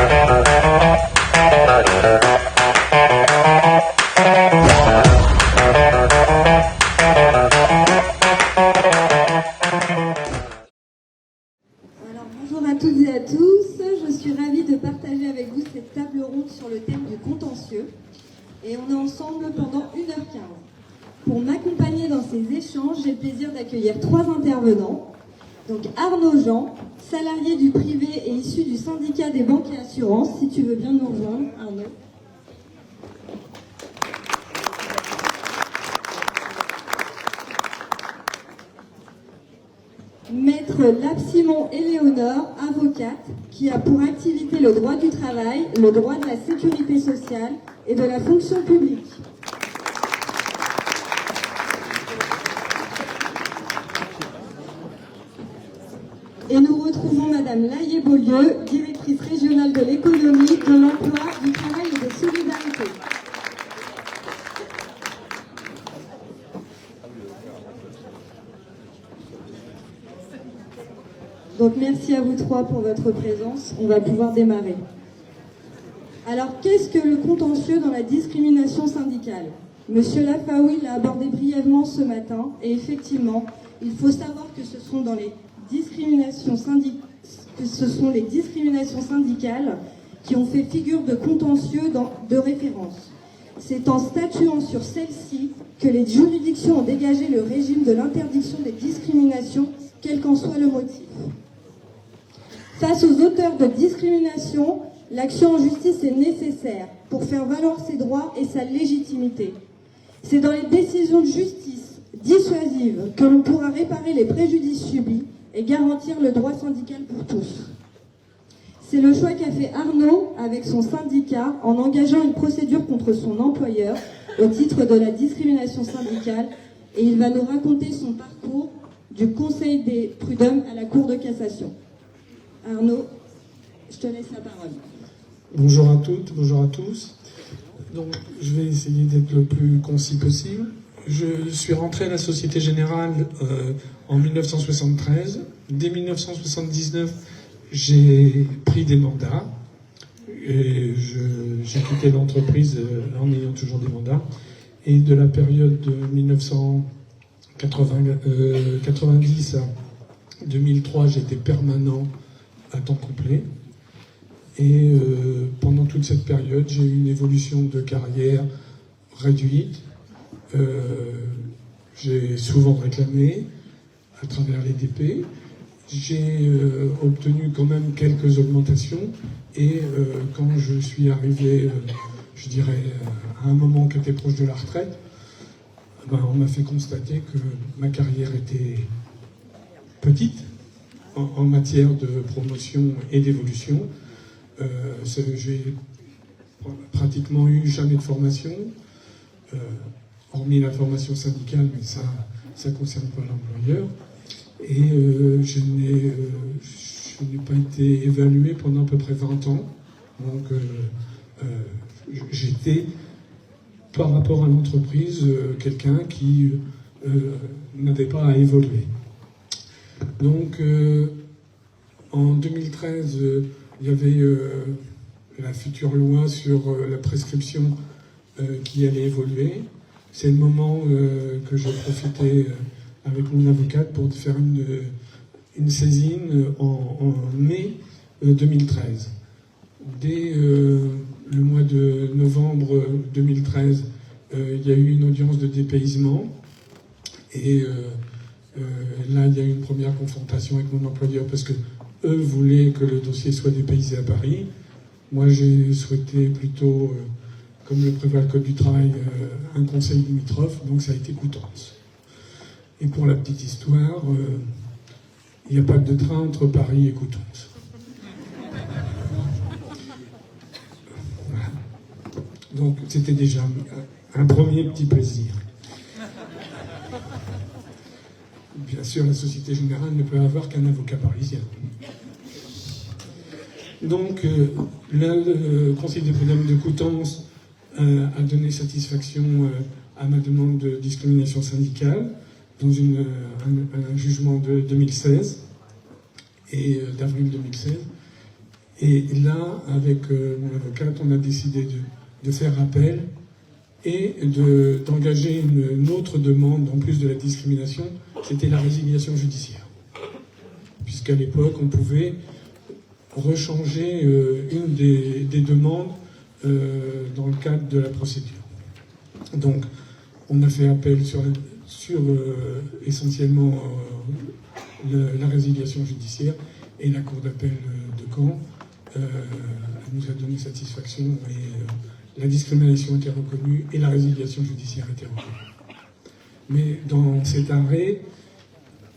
Bonjour à toutes et à tous, je suis ravie de partager avec vous cette table ronde sur le thème du contentieux et on est ensemble pendant 1h15. Pour m'accompagner dans ces échanges, j'ai le plaisir d'accueillir 3 intervenants. Donc Arnaud Jean, salarié du privé et issu du syndicat des banques et assurances, si tu veux bien nous rejoindre, Arnaud. Maître Lapsimon Éléonore, avocate, qui a pour activité le droit du travail, le droit de la sécurité sociale et de la fonction publique. Et nous retrouvons Madame Laillé-Beaulieu, directrice régionale de l'économie, de l'emploi, du travail et des solidarités. Donc merci à vous 3 pour votre présence. On va pouvoir démarrer. Alors, qu'est-ce que le contentieux dans la discrimination syndicale ? Monsieur Lafaoui l'a abordé brièvement ce matin, et effectivement, il faut savoir que ce sont les discriminations syndicales qui ont fait figure de contentieux de référence. C'est en statuant sur celle-ci que les juridictions ont dégagé le régime de l'interdiction des discriminations, quel qu'en soit le motif. Face aux auteurs de discrimination, l'action en justice est nécessaire pour faire valoir ses droits et sa légitimité. C'est dans les décisions de justice dissuasives que l'on pourra réparer les préjudices subis et garantir le droit syndical pour tous. C'est le choix qu'a fait Arnaud avec son syndicat en engageant une procédure contre son employeur au titre de la discrimination syndicale, et il va nous raconter son parcours du Conseil des prud'hommes à la Cour de cassation. Arnaud, je te laisse la parole. Bonjour à toutes, bonjour à tous. Donc, je vais essayer d'être le plus concis possible. Je suis rentré à la Société Générale en 1973. Dès 1979, j'ai pris des mandats. Et j'ai quitté l'entreprise en ayant toujours des mandats. Et de la période de 1990 à 2003, j'étais permanent à temps complet. Et pendant toute cette période, j'ai eu une évolution de carrière réduite. J'ai souvent réclamé à travers les DP. J'ai obtenu quand même quelques augmentations. Et quand je suis arrivé, je dirais, à un moment qui était proche de la retraite, on m'a fait constater que ma carrière était petite en matière de promotion et d'évolution. J'ai pratiquement eu jamais de formation, hormis la formation syndicale, mais ça ne concerne pas l'employeur. Et je n'ai pas été évalué pendant à peu près 20 ans. Donc j'étais, par rapport à l'entreprise, quelqu'un qui n'avait pas à évoluer. Donc en 2013, il y avait la future loi sur la prescription qui allait évoluer. C'est le moment que j'ai profité avec mon avocate pour faire une saisine en mai 2013. Dès le mois de novembre 2013, il y a eu une audience de dépaysement. Et là, il y a eu une première confrontation avec mon employeur parce que eux voulaient que le dossier soit dépaysé à Paris. Moi, j'ai souhaité plutôt, comme le prévoit le Code du travail, un conseil limitrophe, donc ça a été Coutances. Et pour la petite histoire, il n'y a pas de train entre Paris et Coutances. Voilà. Donc c'était déjà un premier petit plaisir. Bien sûr, la Société Générale ne peut avoir qu'un avocat parisien. Donc, là, le Conseil des prud'hommes de Coutances a donné satisfaction à ma demande de discrimination syndicale dans un jugement de 2016 et d'avril 2016. Et là, avec mon avocate, on a décidé de faire appel et d'engager une autre demande, en plus de la discrimination, c'était la résiliation judiciaire. Puisqu'à l'époque, on pouvait rechanger une des demandes dans le cadre de la procédure. Donc, on a fait appel sur essentiellement la résiliation judiciaire, et la Cour d'appel de Caen nous a donné satisfaction, et la discrimination a été reconnue et la résiliation judiciaire a été reconnue. Mais dans cet arrêt,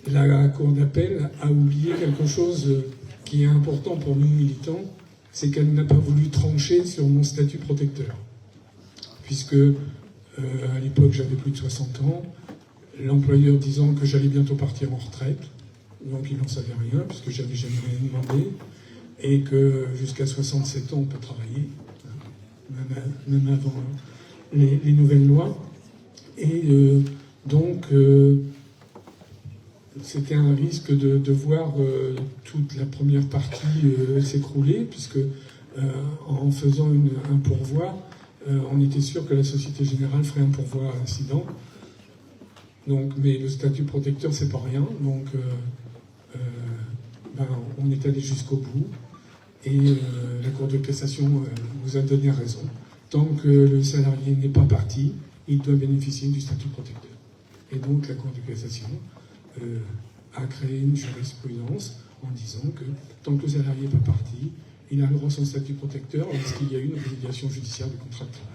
la Cour d'appel a oublié quelque chose qui est important pour nous militants, c'est qu'elle n'a pas voulu trancher sur mon statut protecteur. Puisque, à l'époque, j'avais plus de 60 ans, l'employeur disant que j'allais bientôt partir en retraite, donc il n'en savait rien, puisque j'avais jamais rien demandé, et que jusqu'à 67 ans, on peut travailler, même avant les nouvelles lois. Et donc, c'était un risque de voir toute la première partie s'écrouler, puisque en faisant un pourvoi, on était sûr que la Société Générale ferait un pourvoi à incident. Donc, mais le statut protecteur, c'est pas rien. Donc, on est allé jusqu'au bout. Et la Cour de cassation nous a donné raison. Tant que le salarié n'est pas parti, il doit bénéficier du statut protecteur. Et donc, la Cour de cassation a créé une jurisprudence en disant que tant que le salarié n'est pas parti, il a le droit à son statut protecteur lorsqu'il y a eu une résiliation judiciaire du contrat de travail.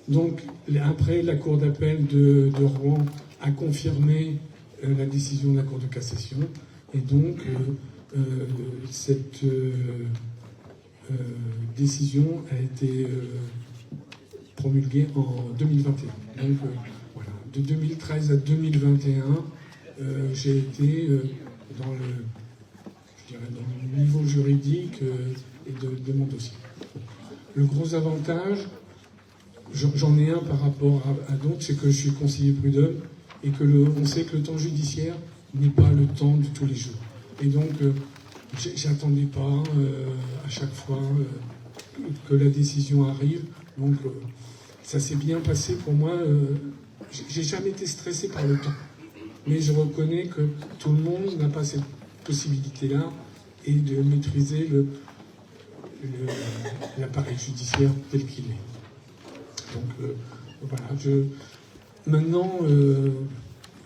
Donc, après, la Cour d'appel de Rouen a confirmé la décision de la Cour de cassation, et donc cette décision a été promulguée en 2021. Donc, voilà. De 2013 à 2021, j'ai été dans le niveau juridique et de mon dossier. Le gros avantage, j'en ai un par rapport à d'autres, c'est que je suis conseiller prud'homme et que on sait que le temps judiciaire n'est pas le temps de tous les jours. Et donc, j'attendais pas à chaque fois que la décision arrive. Donc, ça s'est bien passé pour moi. J'ai jamais été stressé par le temps. Mais je reconnais que tout le monde n'a pas cette possibilité-là et de maîtriser l'appareil judiciaire tel qu'il est. Donc, voilà. Maintenant,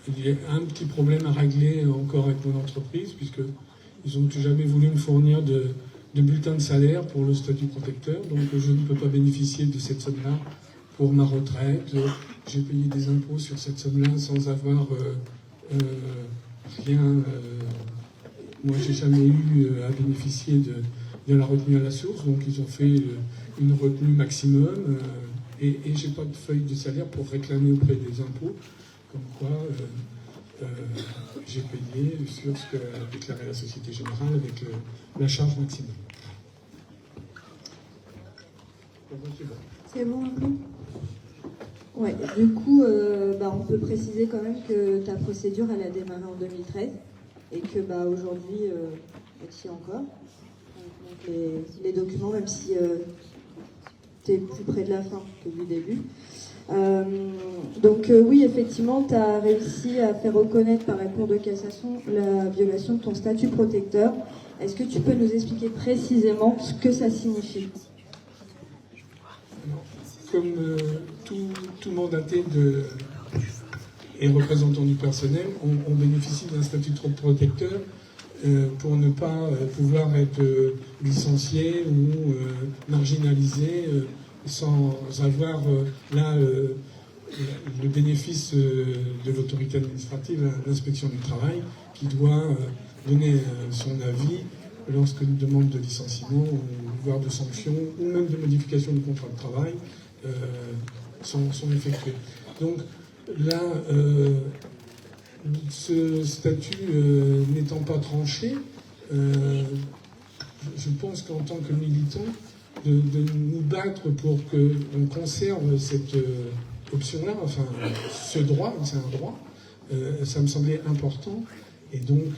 il y a un petit problème à régler encore avec mon entreprise, puisqu'ils n'ont jamais voulu me fournir de bulletin de salaire pour le statut protecteur, donc je ne peux pas bénéficier de cette somme-là pour ma retraite. J'ai payé des impôts sur cette somme-là sans avoir rien. Moi, j'ai jamais eu à bénéficier de la retenue à la source, donc ils ont fait une retenue maximum, et j'ai pas de feuille de salaire pour réclamer auprès des impôts, comme quoi j'ai payé sur ce qu'a déclaré la Société Générale avec la charge maximum. C'est bon un peu ? Ouais, du coup, on peut préciser quand même que ta procédure, elle a démarré en 2013 et que aujourd'hui, elle y est encore. Donc les documents, même si tu es plus près de la fin que du début. Oui, effectivement, tu as réussi à faire reconnaître par la Cour de cassation la violation de ton statut protecteur. Est-ce que tu peux nous expliquer précisément ce que ça signifie ? Comme tout mandaté et représentant du personnel, on bénéficie d'un statut de protecteur pour ne pas pouvoir être licencié ou marginalisé sans avoir le bénéfice de l'autorité administrative, l'inspection du travail, qui doit donner son avis lorsqu'une demande de licenciement, voire de sanction, ou même de modification du contrat de travail sont effectuées. Donc là, ce statut n'étant pas tranché, je pense qu'en tant que militant, de nous battre pour qu'on conserve cette option-là, enfin ce droit, c'est un droit, ça me semblait important. Et donc,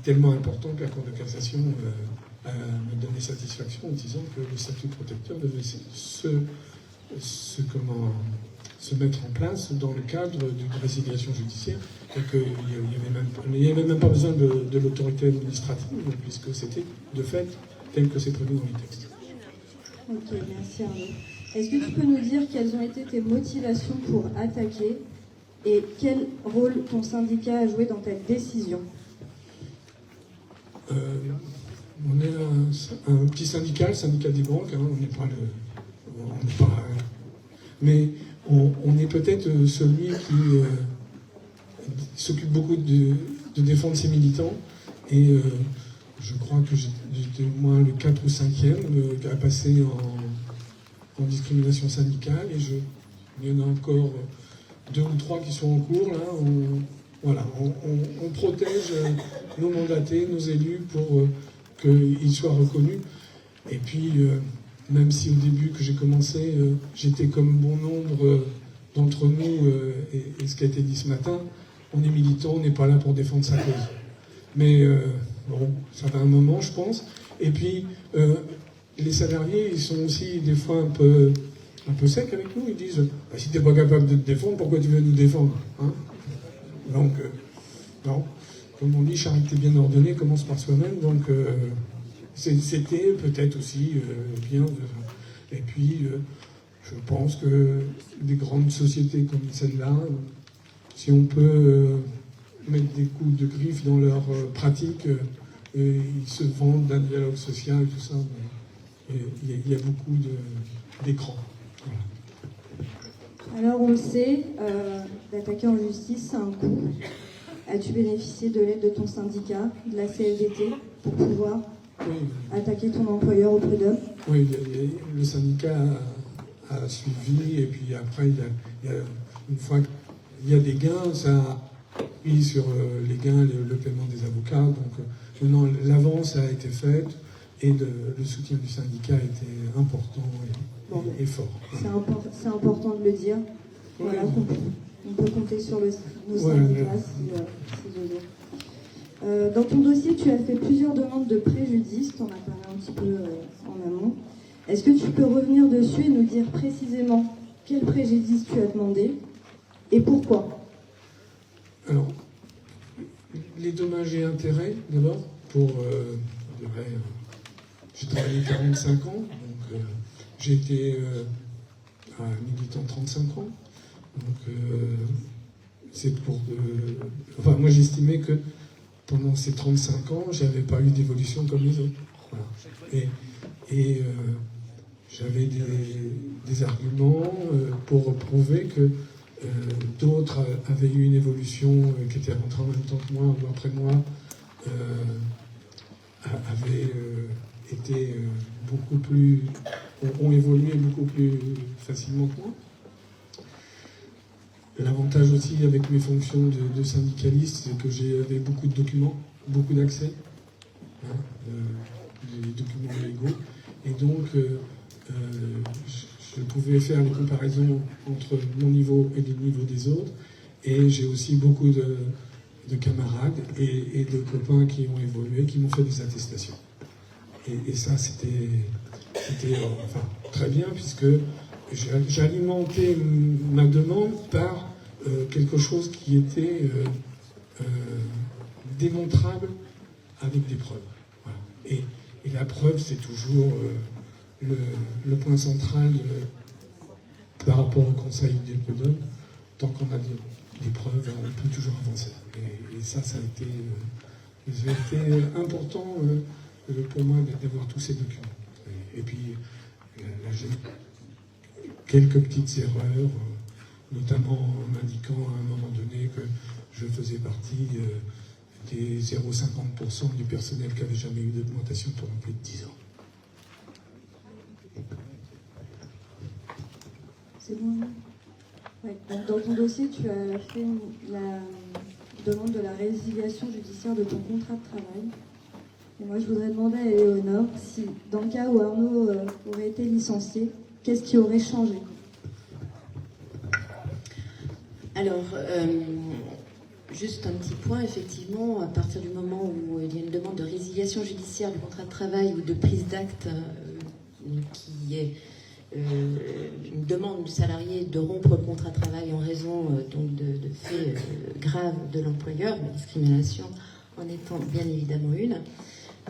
tellement important que la Cour de cassation me donnait satisfaction en disant que le statut protecteur devait se mettre en place dans le cadre d'une résiliation judiciaire et qu'il n'y avait même pas besoin de l'autorité administrative puisque c'était de fait tel que c'est prévu dans les textes. Ok, merci Arnaud. Est-ce que tu peux nous dire quelles ont été tes motivations pour attaquer et quel rôle ton syndicat a joué dans ta décision? On est un petit syndicat, le syndicat des banques, hein, on n'est pas mais on est peut-être celui qui s'occupe beaucoup de défendre ses militants et je crois que j'étais au moins le 4 ou 5e à passer en discrimination syndicale et il y en a encore 2 ou 3 qui sont en cours là. On protège nos mandatés, nos élus pour qu'ils soient reconnus. Et puis, même si au début que j'ai commencé, j'étais comme bon nombre d'entre nous, et ce qui a été dit ce matin, on est militant, on n'est pas là pour défendre sa cause. Mais bon, ça va un moment, je pense. Et puis, les salariés, ils sont aussi des fois un peu secs avec nous. Ils disent bah, si tu n'es pas capable de te défendre, pourquoi tu veux nous défendre hein? Donc, non. Comme on dit, charité bien ordonnée commence par soi-même. Donc, c'était peut-être aussi bien. Et puis, je pense que des grandes sociétés comme celle-là, si on peut mettre des coups de griffe dans leurs pratiques, ils se vendent d'un dialogue social et tout ça. Il y a beaucoup d'écrans. Voilà. Alors on le sait, d'attaquer en justice, c'est un coût. As-tu bénéficié de l'aide de ton syndicat, de la CFDT, pour pouvoir attaquer ton employeur au prud'homme? Oui, le syndicat a suivi, et puis après, une fois qu'il y a des gains, ça appuie sur les gains, le paiement des avocats. Donc maintenant, l'avance a été faite, et le soutien du syndicat a été important et fort. C'est important de le dire. Oui. Voilà, on peut compter sur nos syndicats si besoin. Dans ton dossier, tu as fait plusieurs demandes de préjudice, tu en as parlé un petit peu en amont. Est-ce que tu peux revenir dessus et nous dire précisément quel préjudice tu as demandé et pourquoi? Alors, les dommages et intérêts, d'abord, pour... j'ai travaillé 45 ans, donc j'ai été militant 35 ans. Donc, c'est pour... enfin, moi, j'estimais que pendant ces 35 ans, j'avais pas eu d'évolution comme les autres. Voilà. Et j'avais des arguments pour prouver que d'autres avaient eu une évolution qui était rentrée en même temps que moi ou après moi, avaient été beaucoup plus... ont évolué beaucoup plus facilement que moi. L'avantage aussi avec mes fonctions de syndicaliste, c'est que j'avais beaucoup de documents, beaucoup d'accès, des documents légaux, et donc je pouvais faire les comparaisons entre mon niveau et les niveaux des autres, et j'ai aussi beaucoup de camarades et de copains qui ont évolué, qui m'ont fait des attestations. Et ça, c'était enfin, très bien, puisque j'alimentais ma demande par quelque chose qui était démontrable avec des preuves. Voilà. Et la preuve, c'est toujours le point central par rapport au Conseil des prud'hommes. Tant qu'on a des preuves, on peut toujours avancer. Et ça a été important pour moi d'avoir tous ces documents. Et puis, là, j'ai quelques petites erreurs, notamment en m'indiquant à un moment donné que je faisais partie des 0,50% du personnel qui n'avait jamais eu d'augmentation pendant plus de 10 ans. C'est bon. Ouais. Donc, dans ton dossier, tu as fait la demande de la résiliation judiciaire de ton contrat de travail. Et moi, je voudrais demander à Éléonore si, dans le cas où Arnaud aurait été licencié, qu'est-ce qui aurait changé? Alors, Juste un petit point, effectivement, à partir du moment où il y a une demande de résiliation judiciaire du contrat de travail ou de prise d'acte qui est une demande du salarié de rompre le contrat de travail en raison donc de faits graves de l'employeur, la discrimination en étant bien évidemment une,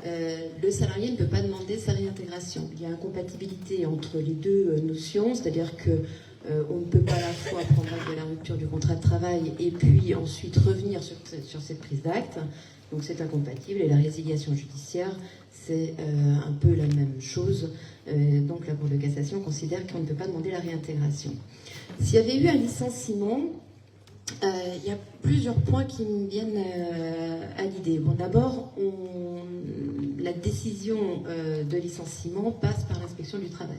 le salarié ne peut pas demander sa réintégration. Il y a incompatibilité entre les deux notions, c'est-à-dire que on ne peut pas à la fois prendre acte de la rupture du contrat de travail et puis ensuite revenir sur cette prise d'acte. Donc c'est incompatible, et la résiliation judiciaire, c'est un peu la même chose. Donc la Cour de cassation considère qu'on ne peut pas demander la réintégration. S'il y avait eu un licenciement, il y a plusieurs points qui me viennent à l'idée. Bon, d'abord, la décision de licenciement passe par l'inspection du travail.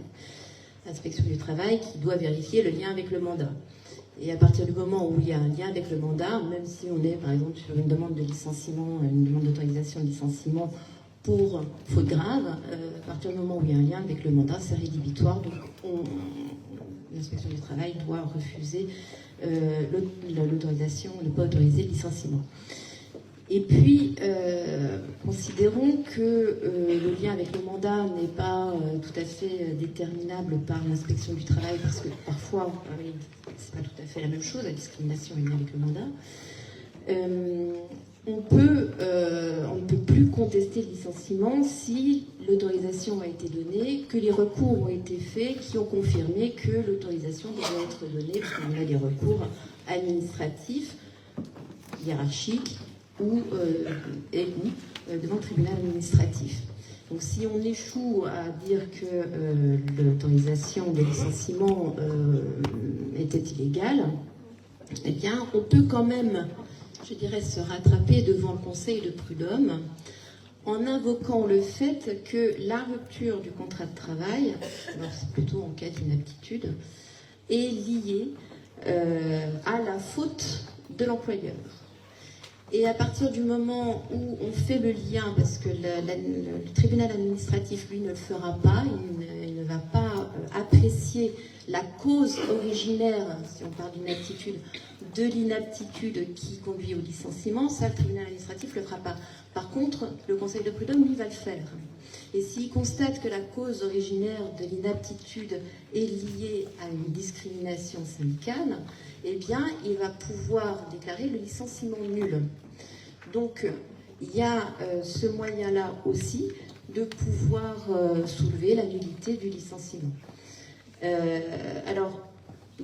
L'inspection du travail qui doit vérifier le lien avec le mandat. Et à partir du moment où il y a un lien avec le mandat, même si on est par exemple sur une demande de licenciement, une demande d'autorisation de licenciement pour faute grave, à partir du moment où il y a un lien avec le mandat, c'est rédhibitoire. Donc l'inspection du travail doit refuser l'autorisation, ne pas autoriser le licenciement. Et puis, considérons que le lien avec le mandat n'est pas tout à fait déterminable par l'inspection du travail, parce que parfois, c'est pas tout à fait la même chose, la discrimination et le lien avec le mandat. On ne peut plus contester le licenciement si l'autorisation a été donnée, que les recours ont été faits, qui ont confirmé que l'autorisation devait être donnée, parce qu'on a des recours administratifs, hiérarchiques, ou devant le tribunal administratif. Donc si on échoue à dire que l'autorisation de licenciement était illégale, eh bien on peut quand même, je dirais, se rattraper devant le Conseil de prud'homme en invoquant le fait que la rupture du contrat de travail, alors c'est plutôt en cas d'inaptitude, est liée à la faute de l'employeur. Et à partir du moment où on fait le lien, parce que le tribunal administratif, lui, ne le fera pas, il ne va pas apprécier la cause originaire, si on parle d'inaptitude, de l'inaptitude qui conduit au licenciement, ça, le tribunal administratif ne le fera pas. Par contre, le Conseil de prud'homme, lui, va le faire. Et s'il constate que la cause originaire de l'inaptitude est liée à une discrimination syndicale, eh bien, il va pouvoir déclarer le licenciement nul. Donc, il y a ce moyen-là aussi de pouvoir soulever la nullité du licenciement. Alors,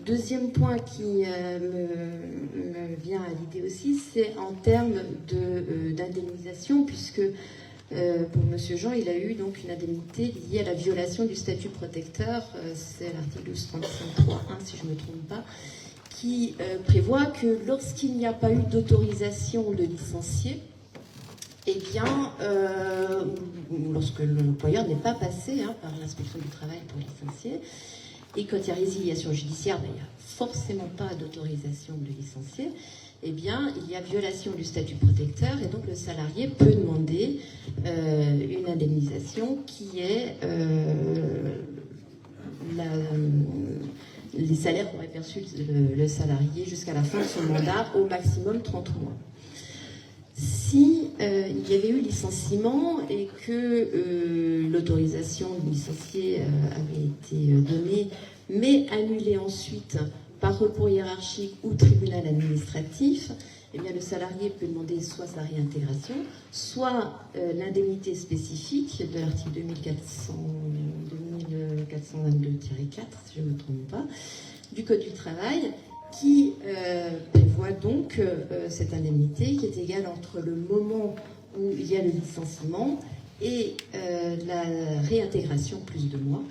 deuxième point qui me vient à l'idée aussi, c'est en termes d'indemnisation, puisque pour M. Jean, il a eu donc une indemnité liée à la violation du statut protecteur, c'est l'article 1235.3.1 si je ne me trompe pas, qui prévoit que lorsqu'il n'y a pas eu d'autorisation de licencier, eh bien, lorsque l'employeur n'est pas passé par l'inspection du travail pour licencier, et quand il y a résiliation judiciaire, il n'y a forcément pas d'autorisation de licencier, eh bien, il y a violation du statut protecteur, et donc le salarié peut demander une indemnisation qui est les salaires qu'aurait perçu le salarié jusqu'à la fin de son mandat, au maximum 30 mois. Si il y avait eu licenciement et que l'autorisation de licencier avait été donnée, mais annulée ensuite par recours hiérarchique ou tribunal administratif, eh bien le salarié peut demander soit sa réintégration, soit l'indemnité spécifique de l'article 2422-4, si je ne me trompe pas, du Code du travail, qui prévoit donc cette indemnité qui est égale entre le moment où il y a le licenciement et la réintégration plus 2 mois,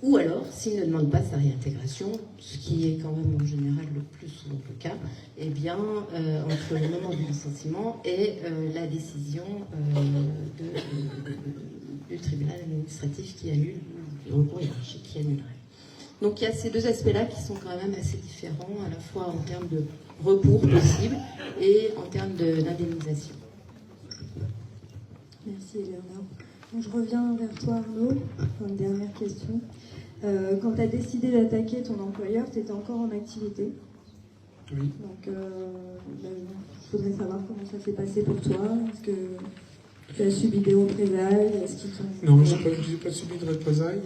ou alors s'il ne demande pas sa réintégration, ce qui est quand même en général le plus souvent le cas, eh bien entre le moment du licenciement et la décision du tribunal administratif qui annule, le recours hiérarchique qui annulerait. Donc il y a ces deux aspects-là qui sont quand même assez différents, à la fois en termes de recours possible et en termes d'indemnisation. Merci Léonore. Donc, je reviens vers toi Arnaud pour une dernière question. Quand tu as décidé d'attaquer ton employeur, tu étais encore en activité? Oui. Donc, je voudrais savoir comment ça s'est passé pour toi. Est-ce que tu as subi des représailles? Est-ce qu'ils t'ont... Non, j'ai pas subi de représailles.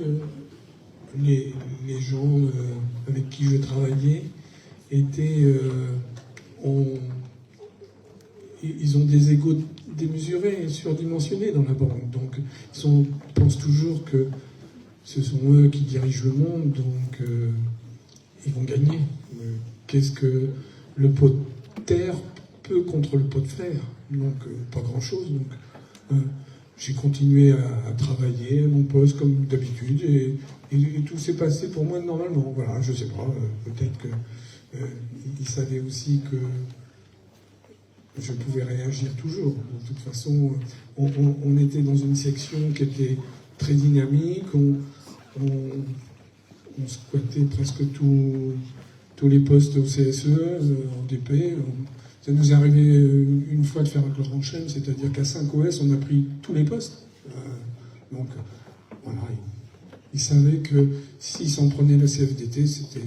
Les gens avec qui je travaillais étaient... ils ont des égos démesurés et surdimensionnés dans la banque. Donc, ils pensent toujours que ce sont eux qui dirigent le monde, donc ils vont gagner. Qu'est-ce que le pot de terre peut contre le pot de fer? Donc, pas grand-chose. Donc, j'ai continué à travailler à mon poste comme d'habitude et tout s'est passé pour moi normalement. Voilà, je sais pas, peut-être qu'ils savaient aussi que je pouvais réagir toujours. De toute façon, on était dans une section qui était très dynamique, on squattait presque tous les postes au CSE, en DP. Ça nous est arrivé une fois de faire un grand chelem, c'est-à-dire qu'à 5 OS, on a pris tous les postes. Donc, voilà, ils savaient que s'ils s'en prenaient le CFDT, c'était...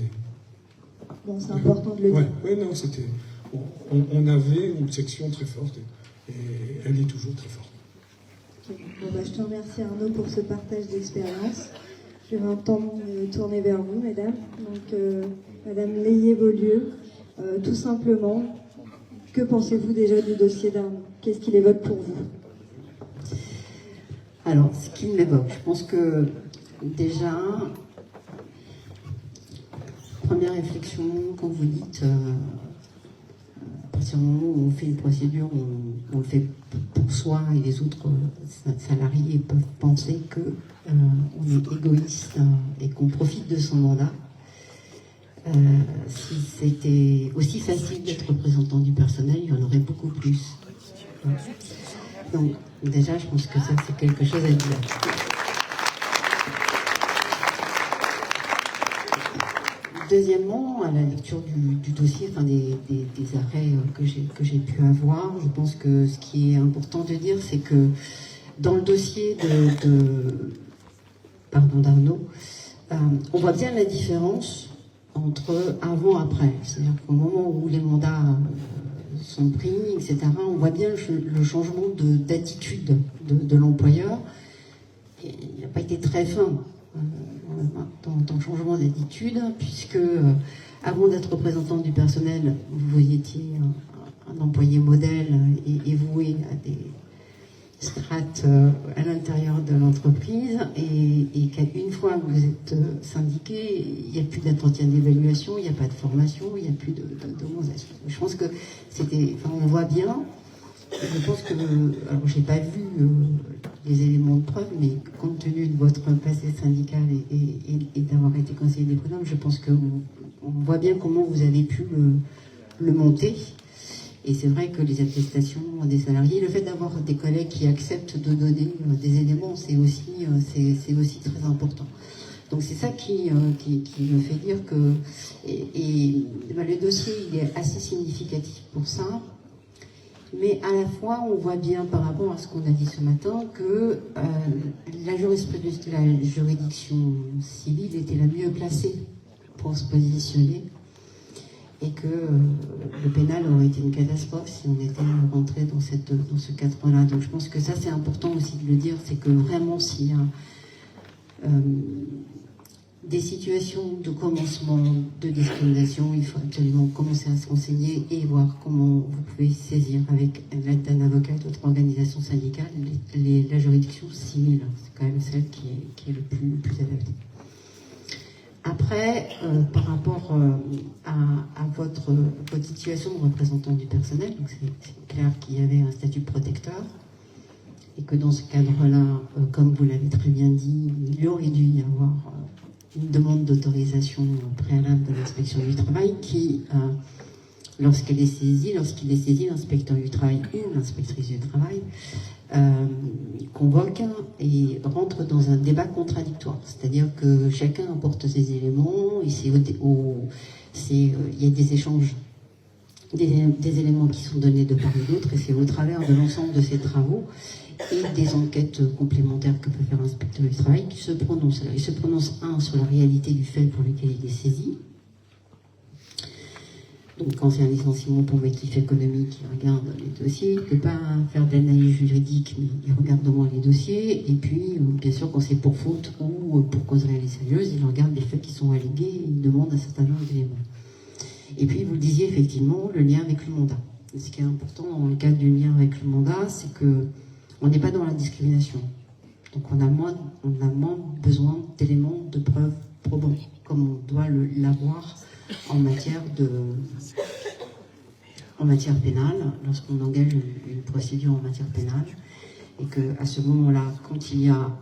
Bon, c'est important de le dire. Ouais, non, c'était... On avait une section très forte et elle est toujours très forte. Okay. Bon, je te remercie Arnaud pour ce partage d'expérience. Je vais maintenant me tourner vers vous, mesdames. Donc, Madame Léyer-Beaulieu, tout simplement, que pensez-vous déjà du dossier d'Arnaud? Qu'est-ce qu'il évoque pour vous? Alors, ce qu'il m'évoque, je pense que déjà, première réflexion, quand vous dites, à partir du moment où on fait une procédure, on le fait pour soi et les autres salariés peuvent penser qu'on est égoïste et qu'on profite de son mandat. Si c'était aussi facile d'être représentant du personnel, il y en aurait beaucoup plus. Donc, déjà, je pense que ça, c'est quelque chose à dire. Deuxièmement, à la lecture du dossier, enfin des arrêts que j'ai pu avoir, je pense que ce qui est important de dire, c'est que dans le dossier d'Arnaud, on voit bien la différence entre avant et après. C'est-à-dire qu'au moment où les mandats sont pris, etc., on voit bien le changement d'attitude de l'employeur. Il n'a pas été très fin dans le changement d'attitude, puisque avant d'être représentant du personnel, vous étiez un employé modèle et voué à des strates à l'intérieur de l'entreprise, et qu'une fois que vous êtes syndiqué, il n'y a plus d'entretien d'évaluation, il n'y a pas de formation, il n'y a plus d'augmentation. Je pense que on voit bien. Je pense que, alors j'ai pas vu les éléments de preuve, mais compte tenu de votre passé syndical et d'avoir été conseiller des prud'hommes, je pense qu'on voit bien comment vous avez pu le monter. Et c'est vrai que les attestations des salariés, le fait d'avoir des collègues qui acceptent de donner des éléments, c'est aussi très important. Donc c'est ça qui me fait dire que le dossier il est assez significatif pour ça. Mais à la fois, on voit bien par rapport à ce qu'on a dit ce matin que la juridiction civile était la mieux placée pour se positionner et que le pénal aurait été une catastrophe si on était rentré dans ce cadre-là. Donc je pense que ça c'est important aussi de le dire, c'est que vraiment s'il y a des situations de commencement de discrimination, il faut absolument commencer à se renseigner et voir comment vous pouvez saisir avec l'aide d'un avocat et d'autres organisations syndicales la juridiction civile. C'est quand même celle qui est le plus adaptée. Après, par rapport à votre situation de représentant du personnel, donc c'est clair qu'il y avait un statut protecteur et que dans ce cadre-là, comme vous l'avez très bien dit, il aurait dû y avoir une demande d'autorisation préalable de l'inspection du travail qui, lorsqu'il est saisi, l'inspecteur du travail ou l'inspectrice du travail convoque et rentre dans un débat contradictoire. C'est-à-dire que chacun apporte ses éléments et il y a des échanges, des éléments qui sont donnés de part et d'autre, et c'est au travers de l'ensemble de ces travaux et des enquêtes complémentaires que peut faire l'inspecteur du travail qui se prononce. Alors, il se prononce, sur la réalité du fait pour lequel il est saisi, Donc quand c'est un licenciement pour motif économique, il regarde les dossiers. Il ne peut pas faire d'analyse juridique, mais il regarde au moins les dossiers. Et puis, bien sûr, quand c'est pour faute ou pour cause réelle et sérieuse, il regarde les faits qui sont allégués et il demande un certain nombre d'éléments. Et puis, vous le disiez effectivement, le lien avec le mandat. Ce qui est important dans le cadre du lien avec le mandat, c'est qu'on n'est pas dans la discrimination. Donc on a moins besoin d'éléments de preuve probants, comme on doit l'avoir en matière pénale, lorsqu'on engage une procédure en matière pénale, et qu'à ce moment-là, quand il y a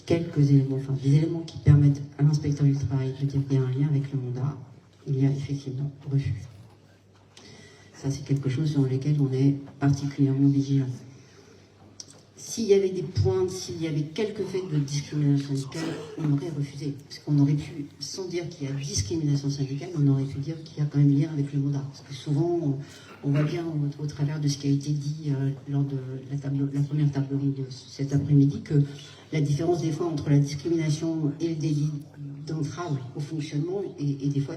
quelques éléments, enfin des éléments qui permettent à l'inspecteur du travail de dire qu'il y a un lien avec le mandat, il y a effectivement refus. Ça, c'est quelque chose sur lequel on est particulièrement vigilant. S'il y avait des pointes, s'il y avait quelques faits de discrimination syndicale, on aurait refusé. Parce qu'on aurait pu, sans dire qu'il y a discrimination syndicale, on aurait pu dire qu'il y a quand même lien avec le mandat. Parce que souvent, on voit bien au travers de ce qui a été dit lors de la première table ronde de cet après-midi que la différence des fois entre la discrimination et le délit d'entrave au fonctionnement est des fois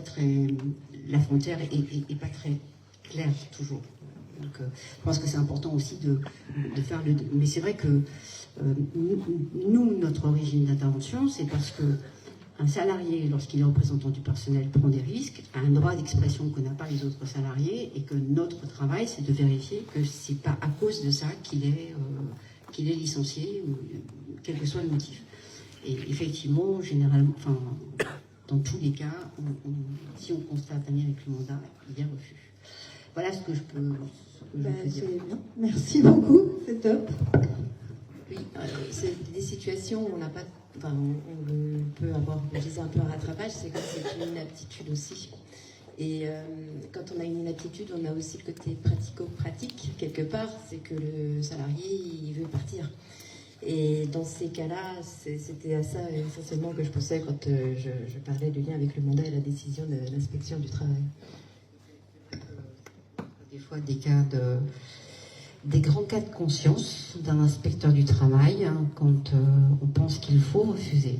la frontière est pas très claire toujours. Donc, je pense que c'est important aussi de faire le... Mais c'est vrai que nous, notre origine d'intervention, c'est parce que un salarié, lorsqu'il est représentant du personnel, prend des risques, a un droit d'expression que n'a pas les autres salariés, et que notre travail, c'est de vérifier que c'est pas à cause de ça qu'il est licencié, ou quel que soit le motif. Et effectivement, généralement, enfin, dans tous les cas, si on constate un lien avec le mandat, il y a refus. Voilà ce que je peux dire. C'est bien. Merci beaucoup, c'est top. Oui, c'est des situations où on n'a pas... Enfin, on peut avoir, je disais, un peu un rattrapage, c'est que c'est une inaptitude aussi. Et quand on a une inaptitude, on a aussi le côté pratico-pratique, quelque part, c'est que le salarié, il veut partir. Et dans ces cas-là, c'était à ça essentiellement que je pensais quand je parlais du lien avec le mandat et la décision de l'inspection du travail. Des fois, des grands cas de conscience d'un inspecteur du travail, hein, quand on pense qu'il faut refuser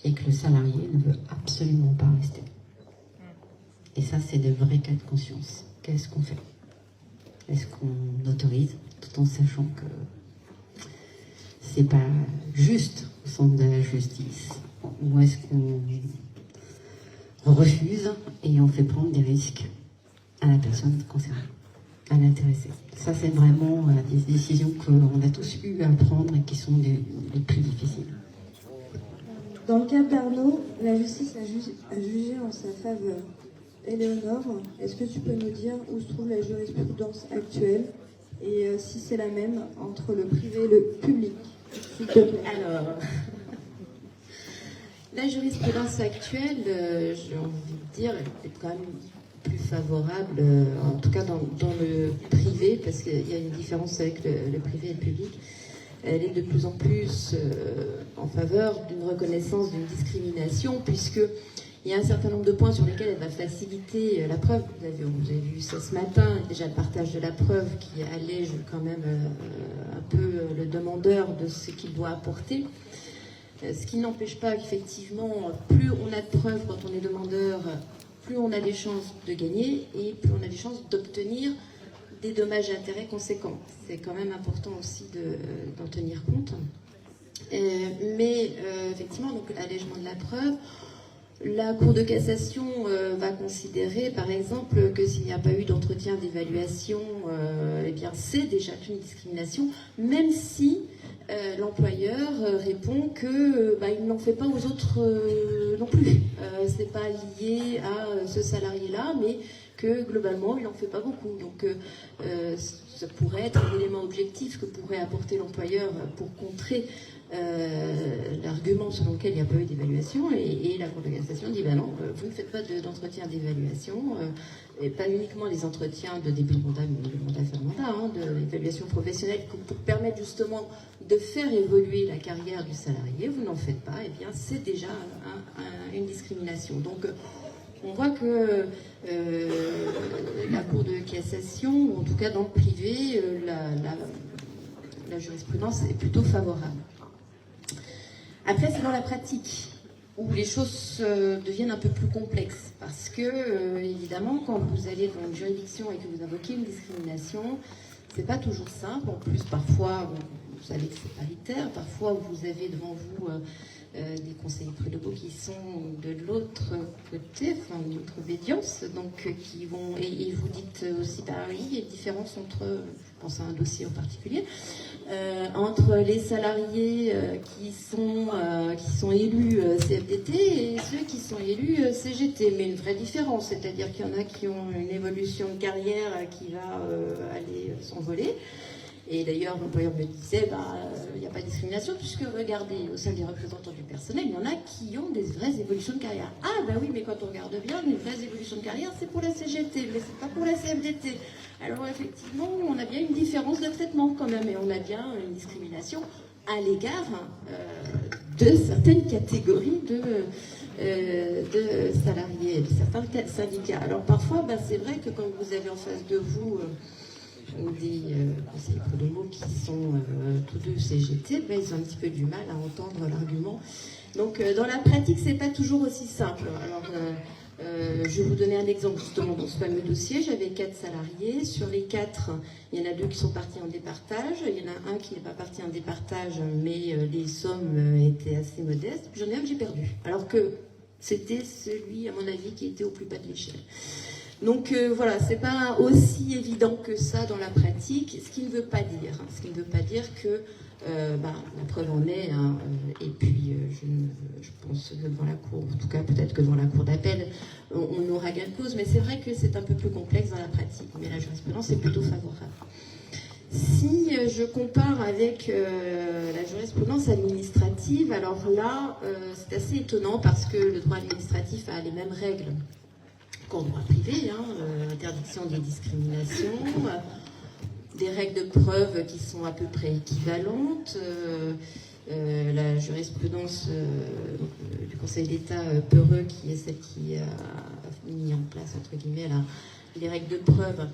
et que le salarié ne veut absolument pas rester. Et ça, c'est des vrais cas de conscience. Qu'est-ce qu'on fait? Est-ce qu'on autorise, tout en sachant que c'est pas juste au sens de la justice? Ou est-ce qu'on refuse et on fait prendre des risques à la personne concernée, à l'intéressé? Ça, c'est vraiment des décisions qu'on a tous eu à prendre et qui sont les plus difficiles. Dans le cas d'Arnaud, la justice a jugé en sa faveur. Éléonore, est-ce que tu peux nous dire où se trouve la jurisprudence actuelle et si c'est la même entre le privé et le public, s'il te plaît? Alors, la jurisprudence actuelle, j'ai envie de dire, elle est quand même plus favorable, en tout cas dans le privé, parce qu'il y a une différence avec le privé et le public. Elle est de plus en plus en faveur d'une reconnaissance d'une discrimination, puisqu'il y a un certain nombre de points sur lesquels elle va faciliter la preuve. Vous avez vu ça ce matin, déjà le partage de la preuve qui allège quand même un peu le demandeur de ce qu'il doit apporter. Ce qui n'empêche pas qu'effectivement, plus on a de preuves quand on est demandeur, plus on a des chances de gagner et plus on a des chances d'obtenir des dommages et intérêts conséquents. C'est quand même important aussi d'en tenir compte. Mais effectivement, donc allègement de la preuve, la Cour de cassation va considérer, par exemple, que s'il n'y a pas eu d'entretien d'évaluation, eh bien c'est déjà une discrimination, même si l'employeur répond que il n'en fait pas aux autres non plus. C'est pas lié à ce salarié-là, mais que globalement il n'en fait pas beaucoup. Donc ça pourrait être un élément objectif que pourrait apporter l'employeur pour contrer l'argument selon lequel il n'y a pas eu d'évaluation, et la Cour de cassation dit non, vous ne faites pas d'entretien d'évaluation, et pas uniquement les entretiens de début de mandat, mais de mandat, fin de mandat, de l'évaluation professionnelle pour permettre justement de faire évoluer la carrière du salarié, vous n'en faites pas, et bien c'est déjà une discrimination. Donc on voit que la Cour de cassation, ou en tout cas dans le privé, la jurisprudence est plutôt favorable. Après, c'est dans la pratique. où les choses deviennent un peu plus complexes. Parce que, évidemment, quand vous allez dans une juridiction et que vous invoquez une discrimination, c'est pas toujours simple. En plus, parfois, vous savez que c'est paritaire. Parfois, vous avez devant vous des conseillers prud'homaux qui sont de l'autre côté, enfin, de l'autre obédience, donc qui vont... Et vous dites aussi, bah oui, il y a une différence entre, je pense à un dossier en particulier, entre les salariés qui sont élus CFDT et ceux qui sont élus CGT. Mais une vraie différence, c'est-à-dire qu'il y en a qui ont une évolution de carrière qui va aller s'envoler. Et d'ailleurs, l'employeur me disait, il n'y a pas de discrimination, puisque regardez, au sein des représentants du personnel, il y en a qui ont des vraies évolutions de carrière. Ah ben oui, mais quand on regarde bien, une vraie évolution de carrière, c'est pour la CGT, mais c'est pas pour la CFDT. Alors effectivement, on a bien une différence de traitement quand même, et on a bien une discrimination à l'égard de certaines catégories de salariés, de certains syndicats. Alors parfois, c'est vrai que quand vous avez en face de vous des conseillers prud'homaux qui sont tous deux CGT, ils ont un petit peu du mal à entendre l'argument. Donc dans la pratique, c'est pas toujours aussi simple. Alors je vais vous donner un exemple justement dans ce fameux dossier. J'avais 4 salariés. Sur les 4, il y en a 2 qui sont partis en départage. Il y en a un qui n'est pas parti en départage, mais les sommes étaient assez modestes. Puis j'en ai un que j'ai perdu. Alors que c'était celui, à mon avis, qui était au plus bas de l'échelle. Donc voilà, c'est pas aussi évident que ça dans la pratique, ce qui ne veut pas dire que la preuve en est, et puis je pense que devant la cour, en tout cas peut-être que devant la cour d'appel, on aura gain de cause, mais c'est vrai que c'est un peu plus complexe dans la pratique, mais la jurisprudence est plutôt favorable. Si je compare avec la jurisprudence administrative, alors là, c'est assez étonnant parce que le droit administratif a les mêmes règles qu'en droit privé, interdiction des discriminations, des règles de preuve qui sont à peu près équivalentes. La jurisprudence du Conseil d'État Peureux, qui est celle qui a mis en place, entre guillemets, les règles de preuve,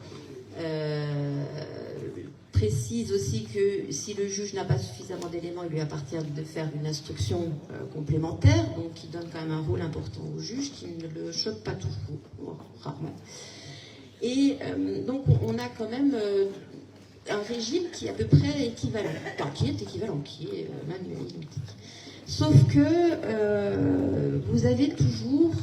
précise aussi que si le juge n'a pas suffisamment d'éléments, il lui appartient de faire une instruction complémentaire, donc qui donne quand même un rôle important au juge, qui ne le choque pas toujours, rarement. Et donc on a quand même un régime qui est à peu près équivalent, qui est même identique. Sauf que vous avez toujours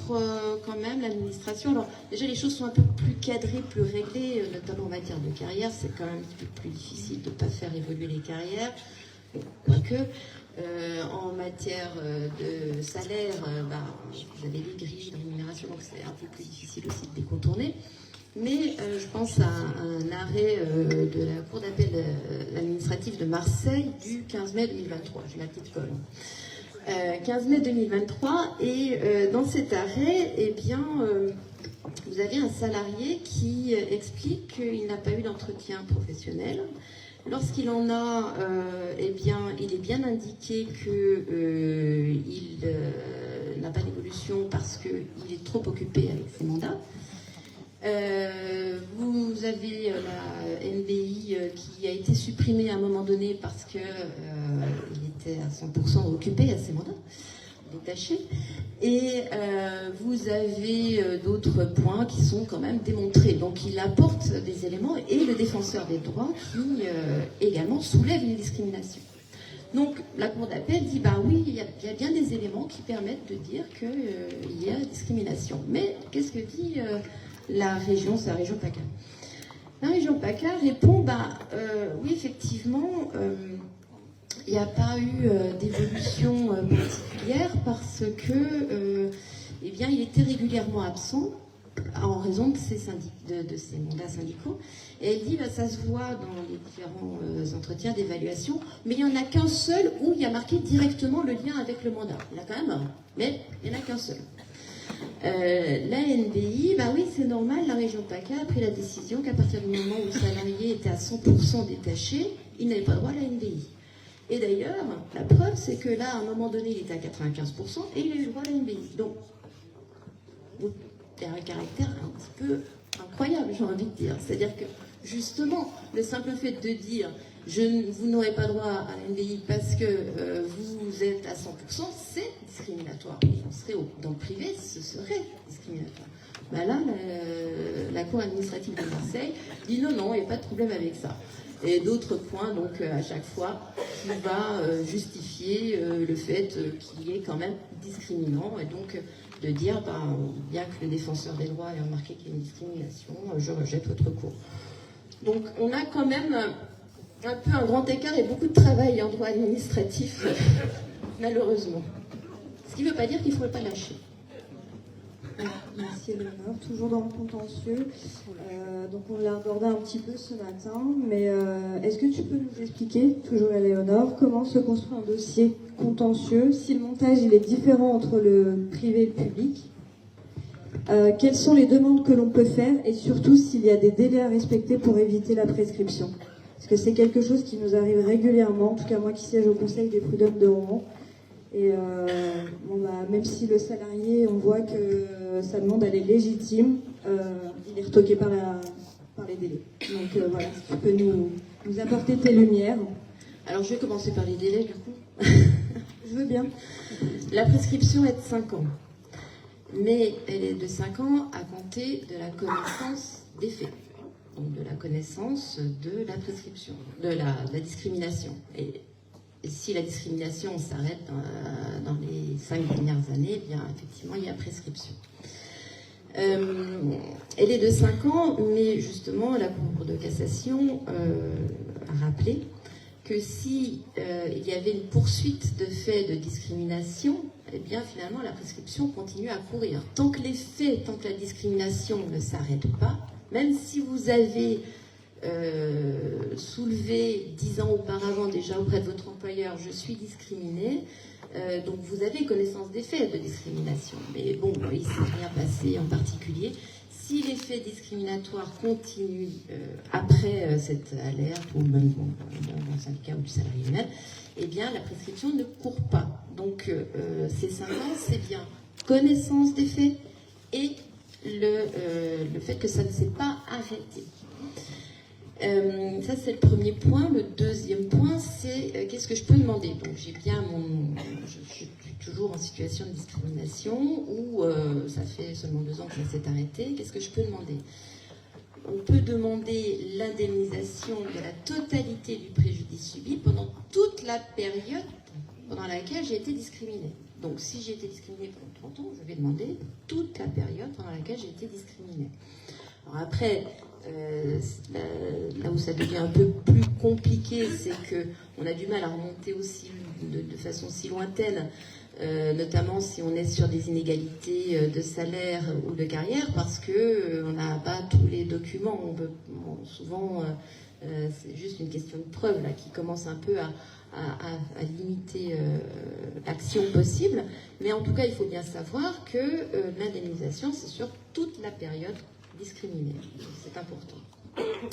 quand même l'administration. Alors déjà les choses sont un peu plus cadrées, plus réglées, notamment en matière de carrière. C'est quand même un petit peu plus difficile de ne pas faire évoluer les carrières. Quoique en matière de salaire, vous avez les grilles de rémunération, donc c'est un peu plus difficile aussi de les contourner. Mais je pense à un arrêt de la Cour d'appel administrative de Marseille du 15 mai 2023. J'ai ma petite colle. 15 mai 2023, et dans cet arrêt, vous avez un salarié qui explique qu'il n'a pas eu d'entretien professionnel. Lorsqu'il en a, il est bien indiqué qu'il n'a pas d'évolution parce qu'il est trop occupé avec ses mandats. Vous avez la NBI qui a été supprimée à un moment donné parce qu'il était à 100% occupé à ses mandats, détaché. Et vous avez d'autres points qui sont quand même démontrés. Donc il apporte des éléments, et le défenseur des droits qui également soulève une discrimination. Donc la Cour d'appel dit, oui, il y a bien des éléments qui permettent de dire qu'il y a discrimination. Mais qu'est-ce que dit la région, c'est la région PACA. La région PACA répond, oui, effectivement, il n'y a pas eu d'évolution particulière parce que, il était régulièrement absent en raison de ses mandats syndicaux. Et elle dit, ça se voit dans les différents entretiens d'évaluation, mais il n'y en a qu'un seul où il y a marqué directement le lien avec le mandat. Il y en a quand même un, mais il n'y en a qu'un seul. La NBI, oui, c'est normal, la région PACA a pris la décision qu'à partir du moment où le salarié était à 100% détaché, il n'avait pas droit à la NBI. Et d'ailleurs, la preuve, c'est que là, à un moment donné, il était à 95% et il a eu le droit à la NBI. Donc, il y a un caractère un petit peu incroyable, j'ai envie de dire. C'est-à-dire que justement, le simple fait de dire vous n'aurez pas droit à la NDI parce que vous êtes à 100%, c'est discriminatoire. Et on serait dans le privé, ce serait discriminatoire. Ben là, la Cour administrative de Marseille dit non, il n'y a pas de problème avec ça. Et d'autres points, donc à chaque fois, qui va justifier le fait qu'il y ait quand même discriminant, et donc de dire, bien que le défenseur des droits ait remarqué qu'il y a une discrimination, je rejette votre cours. Donc on a quand même un peu un grand écart et beaucoup de travail en droit administratif, malheureusement. Ce qui ne veut pas dire qu'il ne faut pas lâcher. Merci Eleonore. Toujours dans le contentieux. Donc on l'a abordé un petit peu ce matin, mais est-ce que tu peux nous expliquer, toujours Eleonore, comment se construit un dossier contentieux, si le montage il est différent entre le privé et le public, quelles sont les demandes que l'on peut faire et surtout s'il y a des délais à respecter pour éviter la prescription. Parce que c'est quelque chose qui nous arrive régulièrement, en tout cas moi qui siège au Conseil des prud'hommes de Rouen. Et même si le salarié, on voit que sa demande elle est légitime, il est retoqué par les délais. Donc voilà, si tu peux nous apporter tes lumières. Alors je vais commencer par les délais du coup. Je veux bien. La prescription est de 5 ans. Mais elle est de 5 ans à compter de la connaissance des faits. Donc de la connaissance de la prescription, de la discrimination. Et si la discrimination s'arrête dans les 5 dernières années, eh bien effectivement il y a prescription. Elle est de 5 ans, mais justement la Cour de cassation a rappelé que si il y avait une poursuite de faits de discrimination, eh bien finalement la prescription continue à courir. Tant que les faits, tant que la discrimination ne s'arrête pas, même si vous avez soulevé 10 ans auparavant déjà auprès de votre employeur, je suis discriminé, donc vous avez connaissance des faits de discrimination. Mais bon, il ne s'est rien passé en particulier. Si les faits discriminatoires continuent après cette alerte, ou même dans le syndicat ou du salarié même, eh bien la prescription ne court pas. Donc ces 5 ans, c'est bien connaissance des faits et le fait que ça ne s'est pas arrêté. Ça c'est le premier point. Le deuxième point, c'est qu'est-ce que je peux demander. Donc je suis toujours en situation de discrimination ou ça fait seulement 2 ans que ça s'est arrêté. Qu'est-ce que je peux demander? On peut demander l'indemnisation de la totalité du préjudice subi pendant toute la période pendant laquelle j'ai été discriminée. Donc si j'ai été discriminée pendant 30 ans, je vais demander toute la période pendant laquelle j'ai été discriminée. Alors après, là où ça devient un peu plus compliqué, c'est qu'on a du mal à remonter aussi de façon si lointaine, notamment si on est sur des inégalités de salaire ou de carrière, parce qu'on n'a pas tous les documents. Souvent, c'est juste une question de preuve là, qui commence un peu à limiter l'action possible. Mais en tout cas, il faut bien savoir que l'indemnisation, c'est sur toute la période discriminée. C'est important.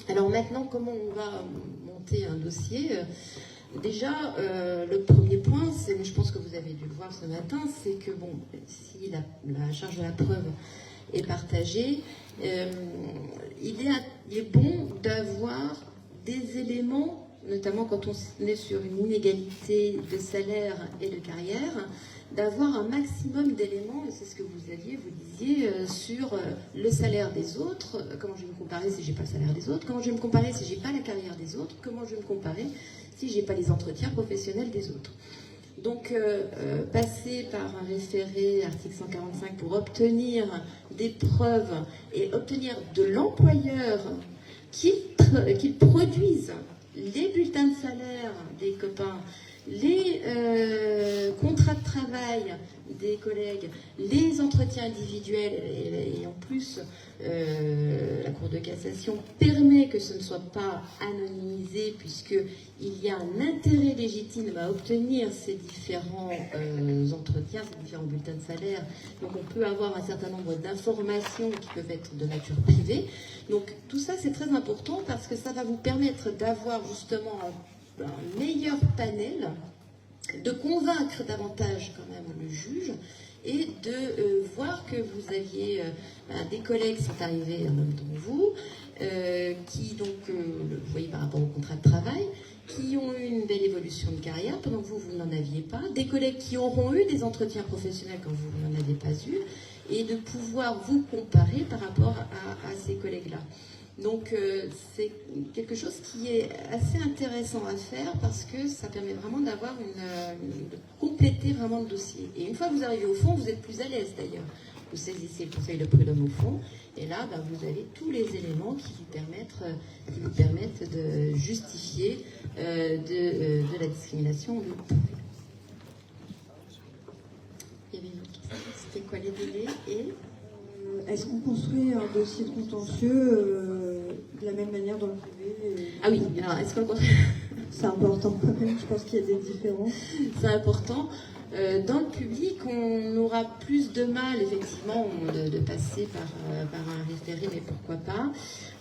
Alors maintenant, comment on va monter un dossier ? Déjà, le premier point, je pense que vous avez dû le voir ce matin, c'est que bon, si la charge de la preuve est partagée, il est bon d'avoir des éléments, notamment quand on est sur une inégalité de salaire et de carrière, d'avoir un maximum d'éléments, et c'est ce que vous disiez, sur le salaire des autres, comment je vais me comparer si j'ai pas le salaire des autres, comment je vais me comparer si j'ai pas la carrière des autres, comment je vais me comparer si j'ai pas les entretiens professionnels des autres. Donc, passer par un référé, article 145, pour obtenir des preuves et obtenir de l'employeur qu'il produise les bulletins de salaire des copains, les contrats de travail des collègues, les entretiens individuels, et en plus, la Cour de cassation permet que ce ne soit pas anonymisé, puisqu'il y a un intérêt légitime à obtenir ces différents entretiens, ces différents bulletins de salaire. Donc on peut avoir un certain nombre d'informations qui peuvent être de nature privée. Donc tout ça, c'est très important parce que ça va vous permettre d'avoir justement un meilleur panel, de convaincre davantage quand même le juge, et de voir que vous aviez des collègues qui sont arrivés en même temps que vous, qui donc, vous voyez par rapport au contrat de travail, qui ont eu une belle évolution de carrière pendant que vous n'en aviez pas, des collègues qui auront eu des entretiens professionnels quand vous n'en avez pas eu, et de pouvoir vous comparer par rapport à ces collègues-là. Donc c'est quelque chose qui est assez intéressant à faire parce que ça permet vraiment de compléter vraiment le dossier. Et une fois que vous arrivez au fond, vous êtes plus à l'aise d'ailleurs. Vous saisissez le conseil de prud'homme au fond, et là, vous avez tous les éléments qui vous permettent de justifier de la discrimination. Il y avait une autre question, c'était quoi les délais et... Est-ce qu'on construit un dossier de contentieux de la même manière dans le privé Ah oui, alors est-ce qu'on C'est important quand même, je pense qu'il y a des différences. C'est important. Dans le public, on aura plus de mal, effectivement, de passer par un référé, mais pourquoi pas.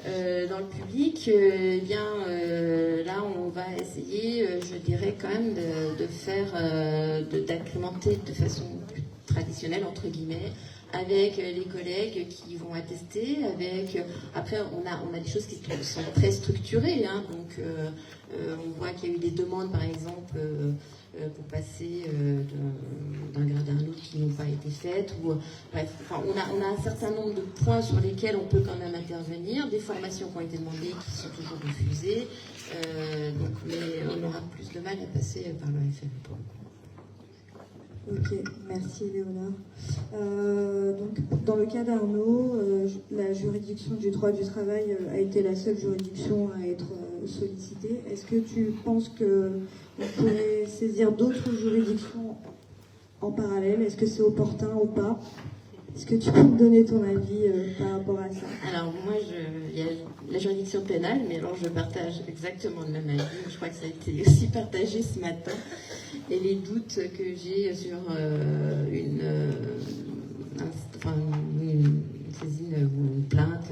Dans le public, là, on va essayer, je dirais quand même, d'accrémenter de façon plus traditionnelle, entre guillemets, avec les collègues qui vont attester, après on a des choses qui sont très structurées, hein, donc on voit qu'il y a eu des demandes par exemple pour passer d'un grade à un autre qui n'ont pas été faites, ou bref, enfin, on a un certain nombre de points sur lesquels on peut quand même intervenir, des formations qui ont été demandées qui sont toujours refusées, mais on aura plus de mal à passer par le FR pour le coup. Ok, merci Léonard. Donc, dans le cas d'Arnaud, la juridiction du droit du travail a été la seule juridiction à être sollicitée. Est-ce que tu penses qu'on pourrait saisir d'autres juridictions en parallèle? Est-ce que c'est opportun ou pas? Est-ce que tu peux me donner ton avis par rapport à ça? Alors moi, il y a la juridiction pénale, mais alors je partage exactement le même avis. Je crois que ça a été aussi partagé ce matin. Et les doutes que j'ai sur une saisine ou une plainte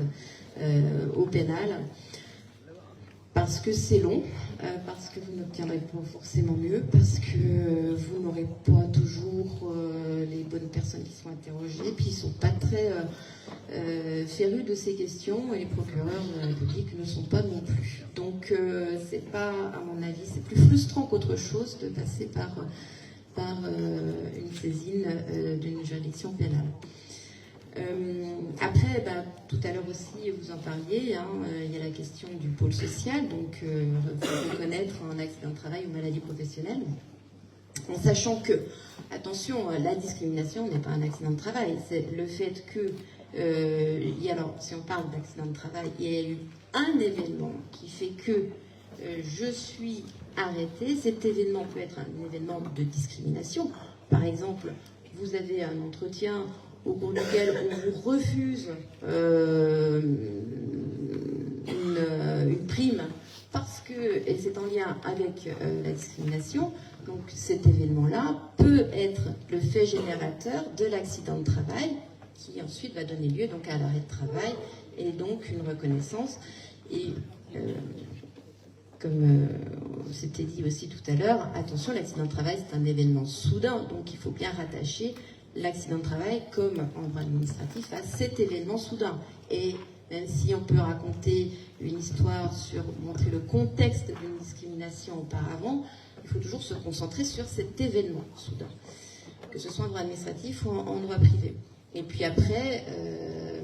au pénal, parce que c'est long, parce que vous n'obtiendrez pas forcément mieux, parce que vous n'aurez pas toujours les bonnes personnes qui sont interrogées, puis ils ne sont pas très férus de ces questions, et les procureurs de la République ne sont pas non plus. Donc c'est pas, à mon avis, c'est plus frustrant qu'autre chose de passer par une saisine d'une juridiction pénale. Après, tout à l'heure aussi, vous en parliez, il y a la question du pôle social, donc reconnaître un accident de travail ou maladie professionnelle, en sachant que, attention, la discrimination n'est pas un accident de travail, c'est le fait que, alors, si on parle d'accident de travail, il y a eu un événement qui fait que je suis arrêtée. Cet événement peut être un événement de discrimination. Par exemple, vous avez un entretien au cours duquel on vous refuse une prime parce que, et c'est en lien avec la discrimination, donc cet événement-là peut être le fait générateur de l'accident de travail qui ensuite va donner lieu donc à l'arrêt de travail et donc une reconnaissance. Et comme c'était dit aussi tout à l'heure, attention, l'accident de travail c'est un événement soudain, donc il faut bien rattacher l'accident de travail, comme en droit administratif, à cet événement soudain. Et même si on peut raconter une histoire sur montrer le contexte d'une discrimination auparavant, il faut toujours se concentrer sur cet événement soudain, que ce soit en droit administratif ou en droit privé. Et puis après,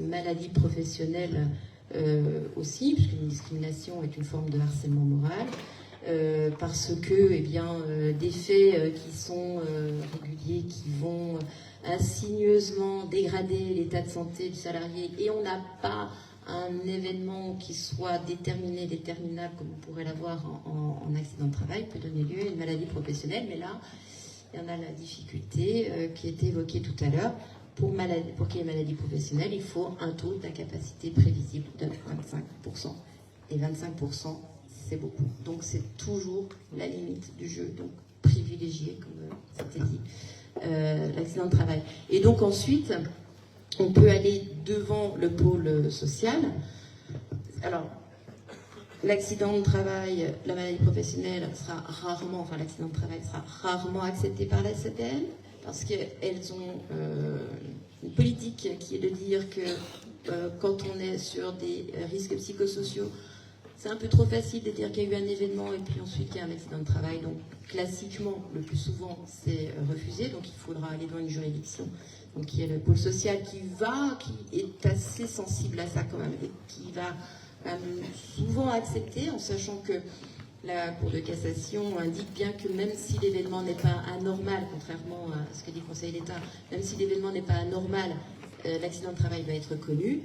maladie professionnelle aussi, puisque une discrimination est une forme de harcèlement moral, parce que des faits qui sont réguliers, qui vont insigneusement dégrader l'état de santé du salarié, et on n'a pas un événement qui soit déterminable comme on pourrait l'avoir en accident de travail, peut donner lieu à une maladie professionnelle. Mais là, il y en a la difficulté qui a été évoquée tout à l'heure. Pour qu'il y ait maladie professionnelle, il faut un taux d'incapacité prévisible de 25%. Et 25%, c'est beaucoup. Donc c'est toujours la limite du jeu. Donc privilégier, comme c'était dit, l'accident de travail. Et donc ensuite, on peut aller devant le pôle social. Alors, l'accident de travail, la maladie professionnelle sera rarement, l'accident de travail sera rarement accepté par la CPM. parce qu'elles ont une politique qui est de dire que quand on est sur des risques psychosociaux, c'est un peu trop facile de dire qu'il y a eu un événement et puis ensuite qu'il y a un accident de travail. Donc classiquement, le plus souvent, c'est refusé. Donc il faudra aller dans une juridiction. Donc il y a le pôle social qui est assez sensible à ça quand même, et qui va souvent accepter, en sachant que la Cour de cassation indique bien que même si l'événement n'est pas anormal, contrairement à ce que dit le Conseil d'État, même si l'événement n'est pas anormal, l'accident de travail va être connu.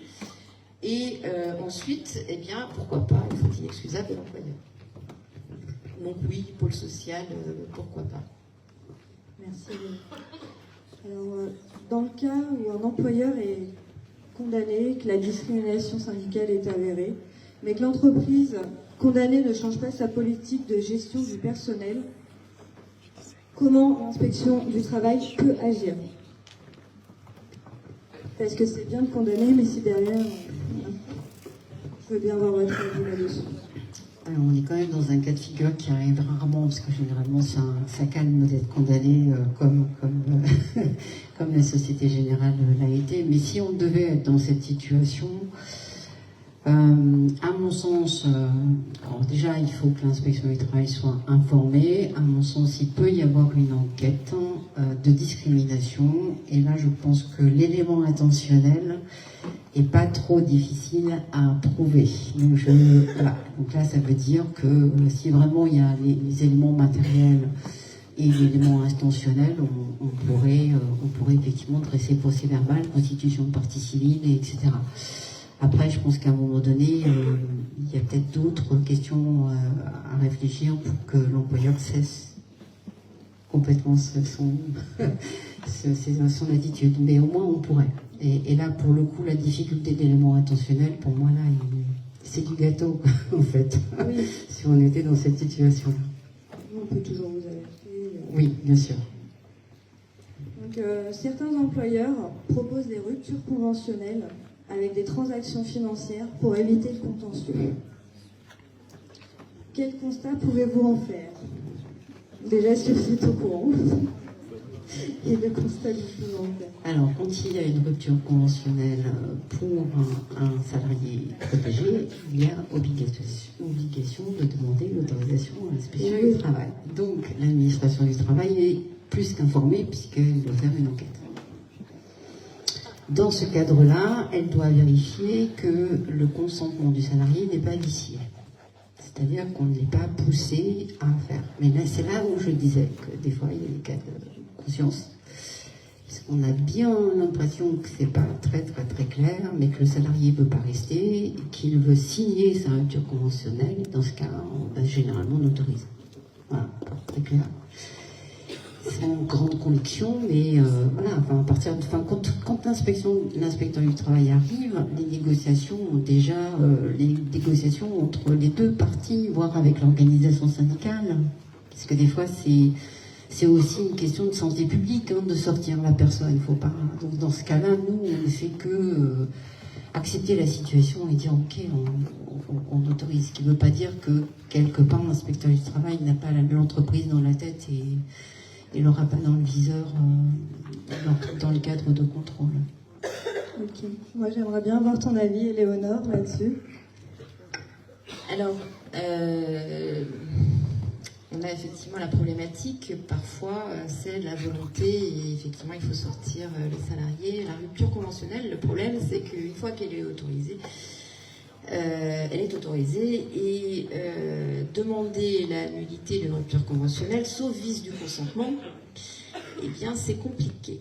Et ensuite, eh bien, pourquoi pas, il faut inexcusable de l'employeur. Donc oui, pôle social, pourquoi pas. Merci. Alors, dans le cas où un employeur est condamné, que la discrimination syndicale est avérée, mais que l'entreprise condamnée ne change pas sa politique de gestion du personnel, comment l'inspection du travail peut agir? Parce que c'est bien de condamner, mais si derrière, je veux bien avoir votre avis là-dessus. Alors, on est quand même dans un cas de figure qui arrive rarement, parce que généralement, ça calme d'être condamné comme la Société Générale l'a été. Mais si on devait être dans cette situation, à mon sens, alors déjà, il faut que l'inspection du travail soit informée. À mon sens, il peut y avoir une enquête de discrimination. Et là, je pense que l'élément intentionnel n'est pas trop difficile à prouver. Donc, voilà. Donc là, ça veut dire que si vraiment il y a les éléments matériels et l'élément intentionnel, on pourrait effectivement dresser procès verbal, constitution de partie civile, etc. Après, je pense qu'à un moment donné, il y a peut-être d'autres questions à réfléchir pour que l'employeur cesse complètement son attitude. Mais au moins, on pourrait. Et là, pour le coup, la difficulté d'éléments intentionnels, pour moi, là, c'est du gâteau, en fait, Oui. si on était dans cette situation-là. On peut toujours vous alerter. Oui, bien sûr. Donc, certains employeurs proposent des ruptures conventionnelles avec des transactions financières pour éviter le contentieux. Quel constat pouvez-vous en faire? Déjà, est-ce que vous êtes au courant? Et le constat que vous pouvez en faire? Alors, quand il y a une rupture conventionnelle pour un salarié protégé, il y a obligation de demander l'autorisation à l'inspection du travail. Donc, l'administration du travail est plus qu'informée puisqu'elle doit faire une enquête. Dans ce cadre-là, elle doit vérifier que le consentement du salarié n'est pas vicié. C'est-à-dire qu'on ne l'est pas poussé à faire. Mais là, c'est là où je disais que des fois, il y a des cas de conscience. Parce qu'on a bien l'impression que c'est pas très clair, mais que le salarié ne veut pas rester, qu'il veut signer sa rupture conventionnelle. Dans ce cas, généralement, on autorise. Voilà, très clair. Sans grande conviction, mais voilà, quand l'inspecteur du travail arrive, les négociations entre les deux parties, voire avec l'organisation syndicale, parce que des fois c'est aussi une question de santé publique, de sortir la personne. Il faut pas. Donc dans ce cas-là, nous, on ne fait que accepter la situation et dire ok, on autorise. Ce qui ne veut pas dire que quelque part l'inspecteur du travail n'a pas l'entreprise dans la tête et l'aura pas dans le viseur dans le cadre de contrôle. Ok. Moi, j'aimerais bien avoir ton avis, Éléonore, là-dessus. Alors, on a effectivement la problématique, parfois, c'est la volonté, et effectivement, il faut sortir les salariés. La rupture conventionnelle, le problème, c'est qu'une fois qu'elle est autorisée, et demander la nullité d'une rupture conventionnelle, sauf vice du consentement, eh bien c'est compliqué.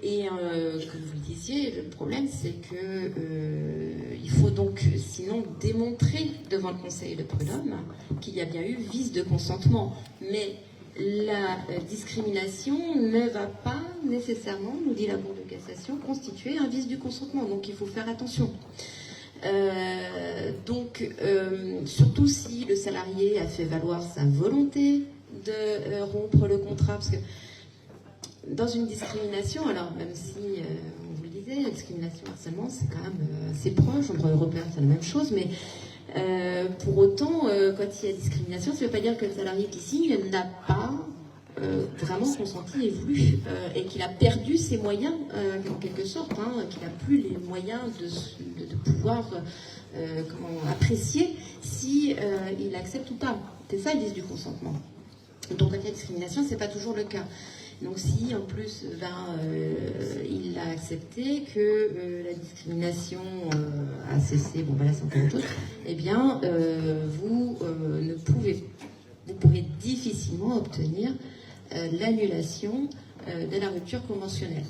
Et comme vous le disiez, le problème c'est que il faut donc sinon démontrer devant le Conseil de prud'homme qu'il y a bien eu vice de consentement. Mais la discrimination ne va pas nécessairement, nous dit la Cour de cassation, constituer un vice du consentement. Donc il faut faire attention. Surtout si le salarié a fait valoir sa volonté de rompre le contrat, parce que dans une discrimination, alors même si, on vous le disait, la discrimination, harcèlement, c'est quand même assez proche, en droit européen c'est la même chose, mais pour autant, quand il y a discrimination, ça ne veut pas dire que le salarié qui signe n'a pas vraiment consenti et voulu, et qu'il a perdu ses moyens, en quelque sorte, qu'il n'a plus les moyens de pouvoir apprécier si il accepte ou pas. C'est ça l'idée du consentement. Donc, quand il y a discrimination, c'est pas toujours le cas. Donc, si en plus, il a accepté que la discrimination a cessé, bon, là, c'est encore autre chose, eh bien, vous pourrez difficilement obtenir l'annulation de la rupture conventionnelle.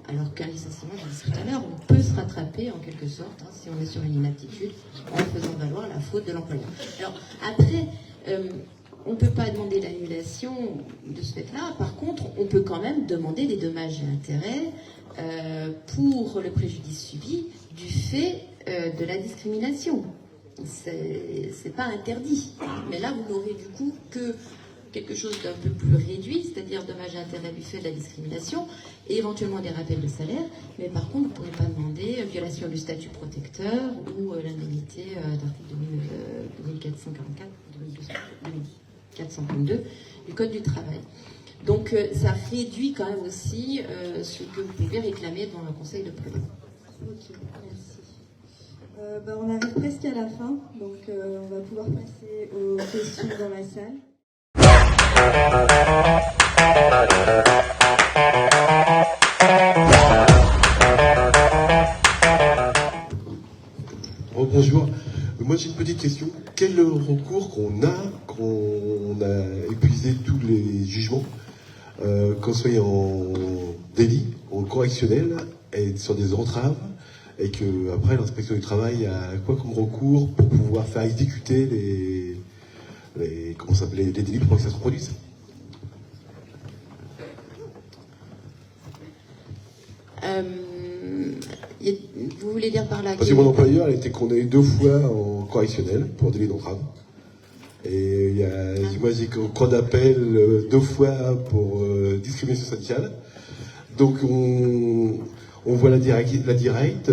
Alors qu'un licenciement, je l'ai dit tout à l'heure, on peut se rattraper en quelque sorte, si on est sur une inaptitude, en faisant valoir la faute de l'employeur. Alors, après, on ne peut pas demander l'annulation de ce fait-là. Par contre, on peut quand même demander des dommages et intérêts pour le préjudice subi du fait de la discrimination. C'est pas interdit. Mais là, vous n'aurez du coup que quelque chose d'un peu plus réduit, c'est-à-dire dommages et intérêts du fait de la discrimination, et éventuellement des rappels de salaire. Mais par contre, vous ne pourrez pas demander violation du statut protecteur ou l'indemnité d'article 2444, 2432 du Code du travail. Donc, ça réduit quand même aussi ce que vous pouvez réclamer devant le Conseil de prud'homme. Ok, merci. On arrive presque à la fin, donc on va pouvoir passer aux questions dans la salle. Bonjour. Moi j'ai une petite question. Quel recours qu'on a épuisé tous les jugements, qu'on soit en délit, en correctionnel, et sur des entraves, et que après l'inspection du travail a quoi comme recours pour pouvoir faire exécuter les délits pour que ça se produise? Vous voulez dire par là Parce que mon employeur a été condamné 2 fois en correctionnel pour délit d'entrave. Et moi j'ai cours d'appel 2 fois pour discrimination syndicale. Donc on voit la directe,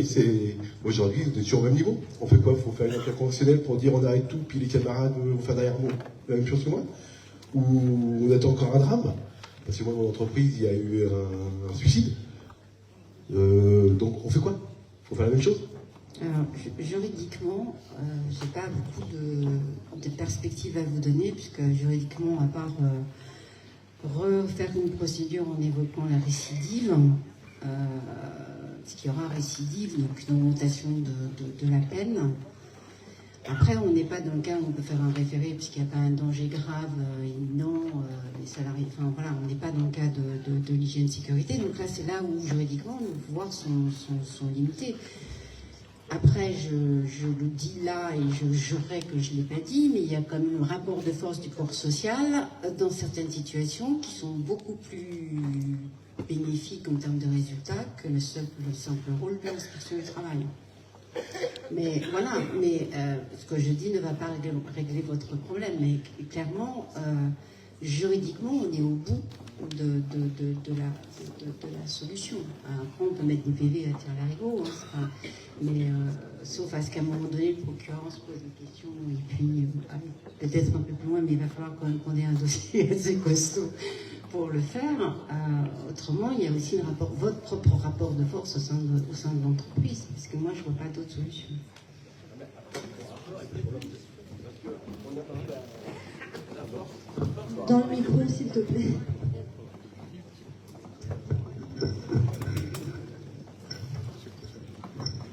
c'est aujourd'hui on est toujours au même niveau. On fait quoi? Il faut faire une affaire conventionnelle pour dire on arrête tout, puis les camarades vont faire derrière moi la même chose que moi? Ou on attend encore un drame? Parce que moi, dans mon entreprise, il y a eu un suicide. Donc on fait quoi? Il faut faire la même chose? Alors, juridiquement, je n'ai pas beaucoup de perspectives à vous donner, puisque juridiquement, à part refaire une procédure en évoquant la récidive, parce qu'il y aura récidive, donc une augmentation de la peine. Après, on n'est pas dans le cas où on peut faire un référé, puisqu'il n'y a pas un danger grave, imminent, les salariés, enfin voilà, on n'est pas dans le cas de l'hygiène-sécurité. Donc là, c'est là où, juridiquement, nos pouvoirs sont limités. Après, je le dis là, et je jurerais que je ne l'ai pas dit, mais il y a quand même un rapport de force du corps social dans certaines situations qui sont beaucoup plus bénéfiques en termes de résultats que le simple rôle de l'inspection du travail. Mais voilà, ce que je dis ne va pas régler votre problème, mais clairement, juridiquement, on est au bout de la solution. Après, on peut mettre des PV à tire-larigot, mais sauf à ce qu'à un moment donné, le procureur se pose des questions, et puis peut-être un peu plus loin, mais il va falloir quand même qu'on ait un dossier assez costaud pour le faire. Autrement, il y a aussi votre propre rapport de force au sein de l'entreprise, parce que moi, je ne vois pas d'autre solution. Dans le micro, s'il te plaît.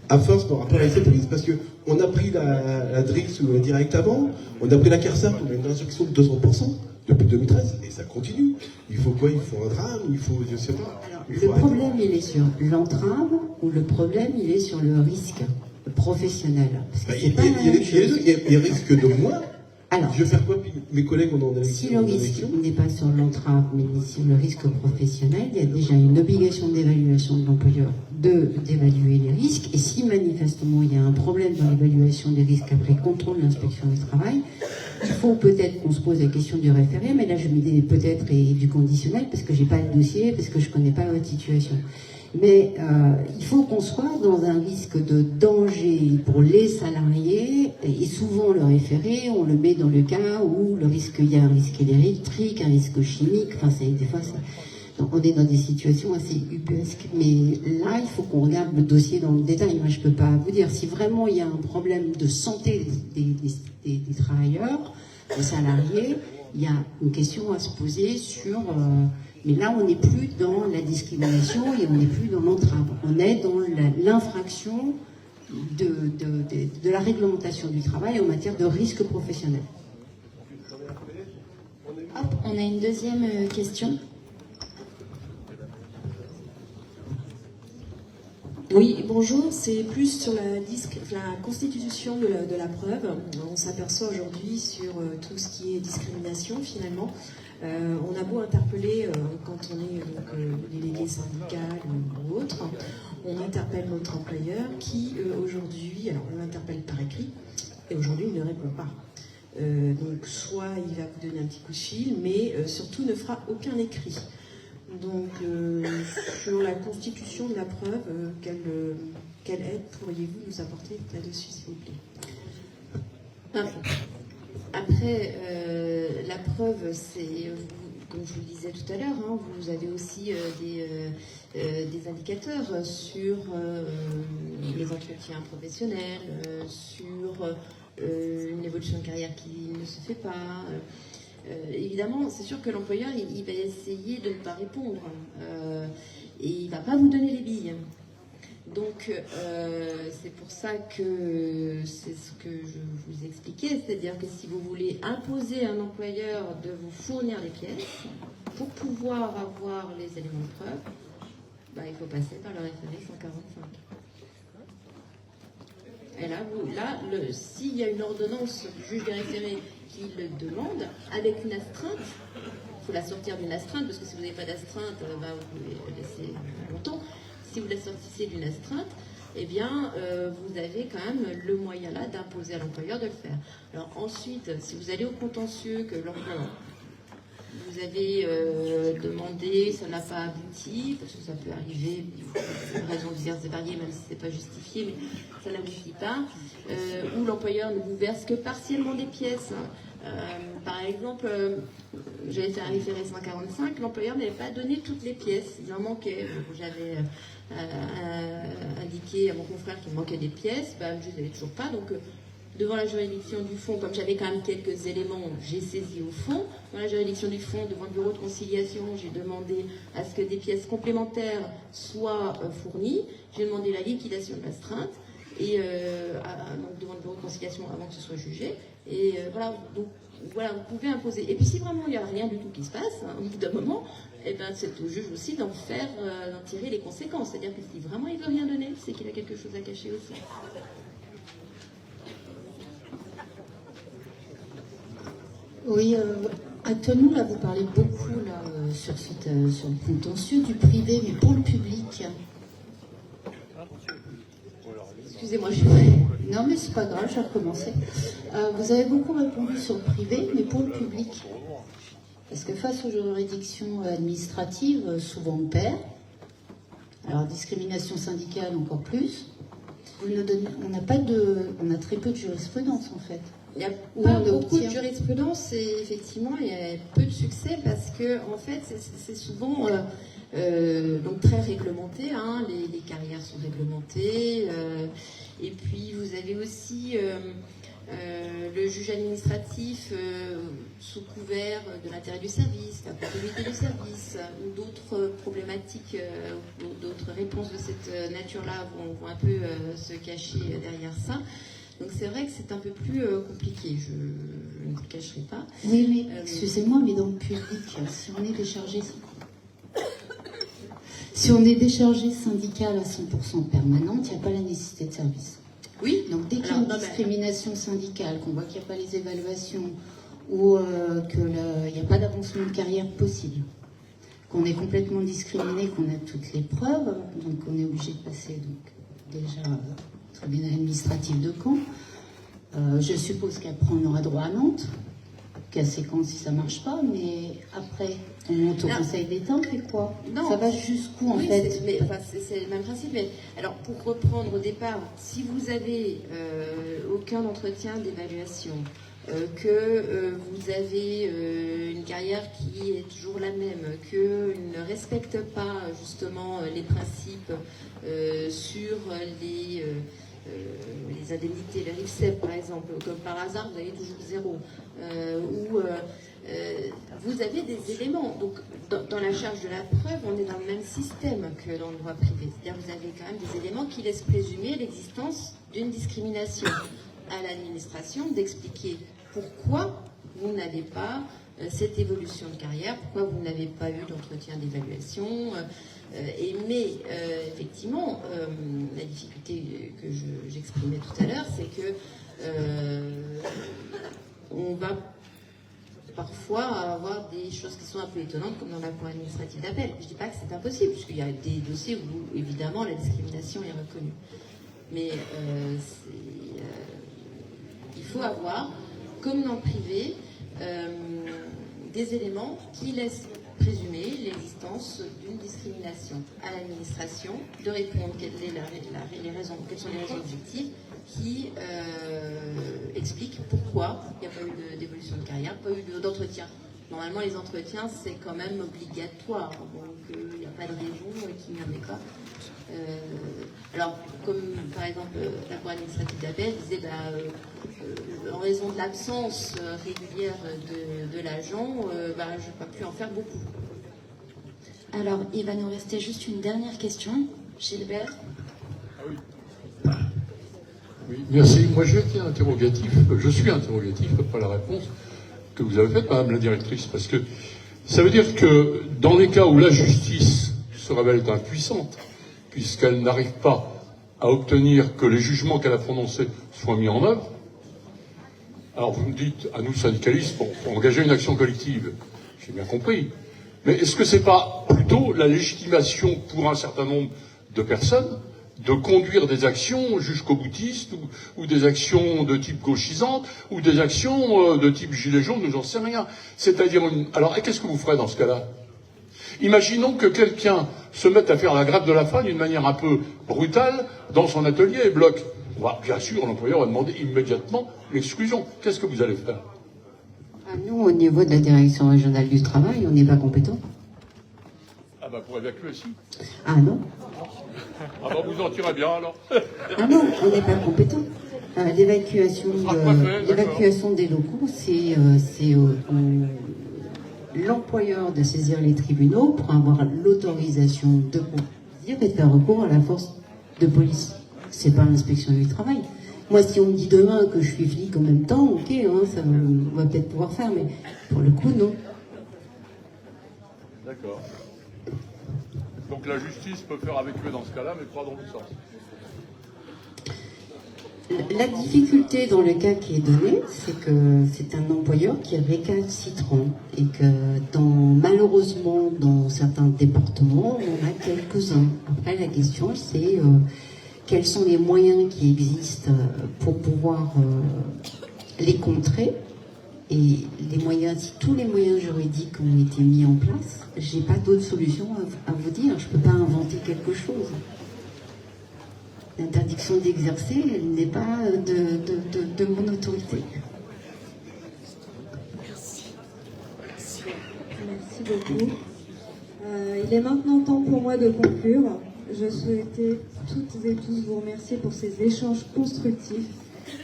À force, par rapport à l'essai police, parce qu'on a pris la DRIX ou la Direct avant, on a pris la CARSAT, on a une instruction de 200% depuis 2013, et ça continue. Il faut quoi? Il faut un drame? Il faut, je sais pas. Alors, le problème, il est sur l'entrave, ou le problème, il est sur le risque professionnel? Parce que il y a risque de moi. Alors, je vais faire quoi? Mes collègues ont dans si le risque n'est pas sur l'entrave, mais sur le risque professionnel, il y a déjà une obligation d'évaluation de l'employeur d'évaluer les risques. Et si manifestement il y a un problème dans l'évaluation des risques après contrôle de l'inspection du travail, il faut peut-être qu'on se pose la question du référé, mais là je mets peut-être et du conditionnel parce que j'ai pas le dossier, parce que je connais pas votre situation. Mais il faut qu'on soit dans un risque de danger pour les salariés, et souvent le référé, on le met dans le cas où il y a un risque électrique, un risque chimique, enfin des fois donc on est dans des situations assez ubuesques. Mais là, il faut qu'on regarde le dossier dans le détail. Moi, je ne peux pas vous dire si vraiment il y a un problème de santé des travailleurs, des salariés. Il y a une question à se poser sur... mais là, on n'est plus dans la discrimination et on n'est plus dans l'entrave. On est dans l'infraction de la réglementation du travail en matière de risque professionnel. Hop, on a une deuxième question. Oui, bonjour, c'est plus sur la constitution de la preuve. On s'aperçoit aujourd'hui sur tout ce qui est discrimination finalement. On a beau interpeller quand on est délégué syndical ou autre, on interpelle notre employeur qui aujourd'hui, alors on l'interpelle par écrit, et aujourd'hui il ne répond pas. Donc soit il va vous donner un petit coup de fil, mais surtout ne fera aucun écrit. Donc, sur la constitution de la preuve, quelle aide pourriez-vous nous apporter là-dessus, s'il vous plaît? Après, la preuve, c'est, comme je vous le disais tout à l'heure, hein, vous avez aussi des indicateurs sur les entretiens professionnels, sur une évolution de carrière qui ne se fait pas. Évidemment, c'est sûr que l'employeur, il va essayer de ne pas répondre et il ne va pas vous donner les billes. Donc, c'est pour ça que c'est ce que je vous expliquais, c'est-à-dire que si vous voulez imposer à un employeur de vous fournir les pièces, pour pouvoir avoir les éléments de preuve, il faut passer par le référé 145. Et là, s'il y a une ordonnance du juge des référés qui le demande, avec une astreinte, il faut la sortir d'une astreinte, parce que si vous n'avez pas d'astreinte, vous pouvez laisser longtemps. Si vous la sortissez d'une astreinte, eh bien, vous avez quand même le moyen là d'imposer à l'employeur de le faire. Alors ensuite, si vous allez au contentieux, que l'employeur, vous avez demandé, ça n'a pas abouti, parce que ça peut arriver, pour raisons diverses et variées, même si ce n'est pas justifié, mais ça n'aboutit pas, ou l'employeur ne vous verse que partiellement des pièces. Par exemple, j'avais fait un référé 145, l'employeur n'avait pas donné toutes les pièces, il en manquait. J'avais indiqué à mon confrère qu'il manquait des pièces, je ne les avais toujours pas, donc devant la juridiction du fond, comme j'avais quand même quelques éléments, j'ai saisi au fond. Dans la juridiction du fond, devant le bureau de conciliation, j'ai demandé à ce que des pièces complémentaires soient fournies. J'ai demandé la liquidation de l'astreinte, et donc devant le bureau de conciliation avant que ce soit jugé. Et voilà, donc voilà, vous pouvez imposer. Et puis si vraiment il n'y a rien du tout qui se passe, au bout d'un moment, c'est au juge aussi d'en tirer les conséquences. C'est-à-dire que si vraiment il ne veut rien donner, c'est qu'il a quelque chose à cacher aussi. Oui, actuellement, là, vous parlez beaucoup sur le contentieux du privé, mais pour le public. Excusez-moi, non, mais c'est pas grave, je vais recommencer. Vous avez beaucoup répondu sur le privé, mais pour le public. Parce que face aux juridictions administratives, souvent on perd. Alors, discrimination syndicale, encore plus. On a très peu de jurisprudence, en fait. Il n'y a pas beaucoup de jurisprudence et effectivement il y a peu de succès parce que en fait c'est souvent donc très réglementé, hein, les carrières sont réglementées et puis vous avez aussi le juge administratif sous couvert de l'intérêt du service, la continuité du service ou d'autres problématiques ou d'autres réponses de cette nature-là vont un peu se cacher derrière ça. Donc c'est vrai que c'est un peu plus compliqué, je ne vous le cacherai pas. Oui, mais excusez-moi, mais dans le public, si on est déchargé syndical à 100% permanente, il n'y a pas la nécessité de service. Oui. Donc dès qu'il y a une discrimination syndicale, qu'on voit qu'il n'y a pas les évaluations ou qu'il n'y a pas d'avancement de carrière possible, qu'on est complètement discriminé, qu'on a toutes les preuves, donc on est obligé de passer déjà tribunal administratif de Caen. Je suppose qu'après on aura droit à Nantes, jusqu'à séquence si ça marche pas, mais après, on monte au Conseil d'État, on fait quoi? Non. Ça va jusqu'où en Oui, fait? c'est le même principe. Mais alors, pour reprendre au départ, si vous avez aucun entretien d'évaluation, que vous avez une carrière qui est toujours la même, qu'il ne respecte pas justement les principes sur les indemnités, les RIFSEP par exemple, comme par hasard vous avez toujours 0, vous avez des éléments. Donc dans la charge de la preuve, on est dans le même système que dans le droit privé. C'est-à-dire vous avez quand même des éléments qui laissent présumer l'existence d'une discrimination. À l'administration d'expliquer pourquoi vous n'avez pas cette évolution de carrière, pourquoi vous n'avez pas eu d'entretien d'évaluation. Mais effectivement, la difficulté que j'exprimais tout à l'heure, c'est que on va parfois avoir des choses qui sont un peu étonnantes, comme dans la cour administrative d'appel. Je ne dis pas que c'est impossible, puisqu'il y a des dossiers où, évidemment, la discrimination est reconnue. Mais il faut avoir, comme dans le privé, des éléments qui laissent présumer l'existence d'une discrimination. À l'administration de répondre quelles sont les raisons objectives qui expliquent pourquoi il n'y a pas eu d'évolution de carrière, pas eu d'entretien. Normalement, les entretiens, c'est quand même obligatoire, donc il n'y a pas de raison qu'il n'y en ait pas. Alors, comme par exemple la cour administrative d'appel disait, en raison de l'absence régulière de l'agent, je ne peux pas plus en faire beaucoup. Alors, il va nous rester juste une dernière question. Gilbert. Oui, merci. Moi, je suis interrogatif après la réponse que vous avez faite, Madame la Directrice, parce que ça veut dire que dans les cas où la justice se révèle impuissante, puisqu'elle n'arrive pas à obtenir que les jugements qu'elle a prononcés soient mis en œuvre, alors vous me dites, à nous syndicalistes, pour engager une action collective, j'ai bien compris, mais est-ce que c'est pas plutôt la légitimation pour un certain nombre de personnes de conduire des actions jusqu'au boutiste ou des actions de type gauchisante ou des actions de type gilet jaune ou j'en sais rien. C'est-à-dire, alors qu'est-ce que vous ferez dans ce cas-là? Imaginons que quelqu'un se mette à faire la grève de la faim d'une manière un peu brutale dans son atelier et bloque. Bien sûr, l'employeur va demander immédiatement l'exclusion. Qu'est-ce que vous allez faire? Nous, au niveau de la direction régionale du travail, on n'est pas compétent. Ah pour évacuer aussi. Ah non. Vous en tirez bien alors. Ah non, on n'est pas compétent. L'évacuation des locaux, c'est l'employeur de saisir les tribunaux pour avoir l'autorisation de conduire et de faire recours à la force de police. C'est pas l'inspection du travail. Moi, si on me dit demain que je suis flic en même temps, ok, ça on va peut-être pouvoir faire, mais pour le coup, non. D'accord. Donc la justice peut faire avec eux dans ce cas-là, mais pas dans l'autre sens. La difficulté dans le cas qui est donné, c'est que c'est un employeur qui est récalcitrant et que malheureusement dans certains départements, on a quelques-uns. Après, la question, c'est quels sont les moyens qui existent pour pouvoir les contrer. Et tous les moyens juridiques ont été mis en place, j'ai pas d'autre solution à vous dire. Je peux pas inventer quelque chose. L'interdiction d'exercer, elle n'est pas de mon autorité. Merci beaucoup. Il est maintenant temps pour moi de conclure. Je souhaitais toutes et tous vous remercier pour ces échanges constructifs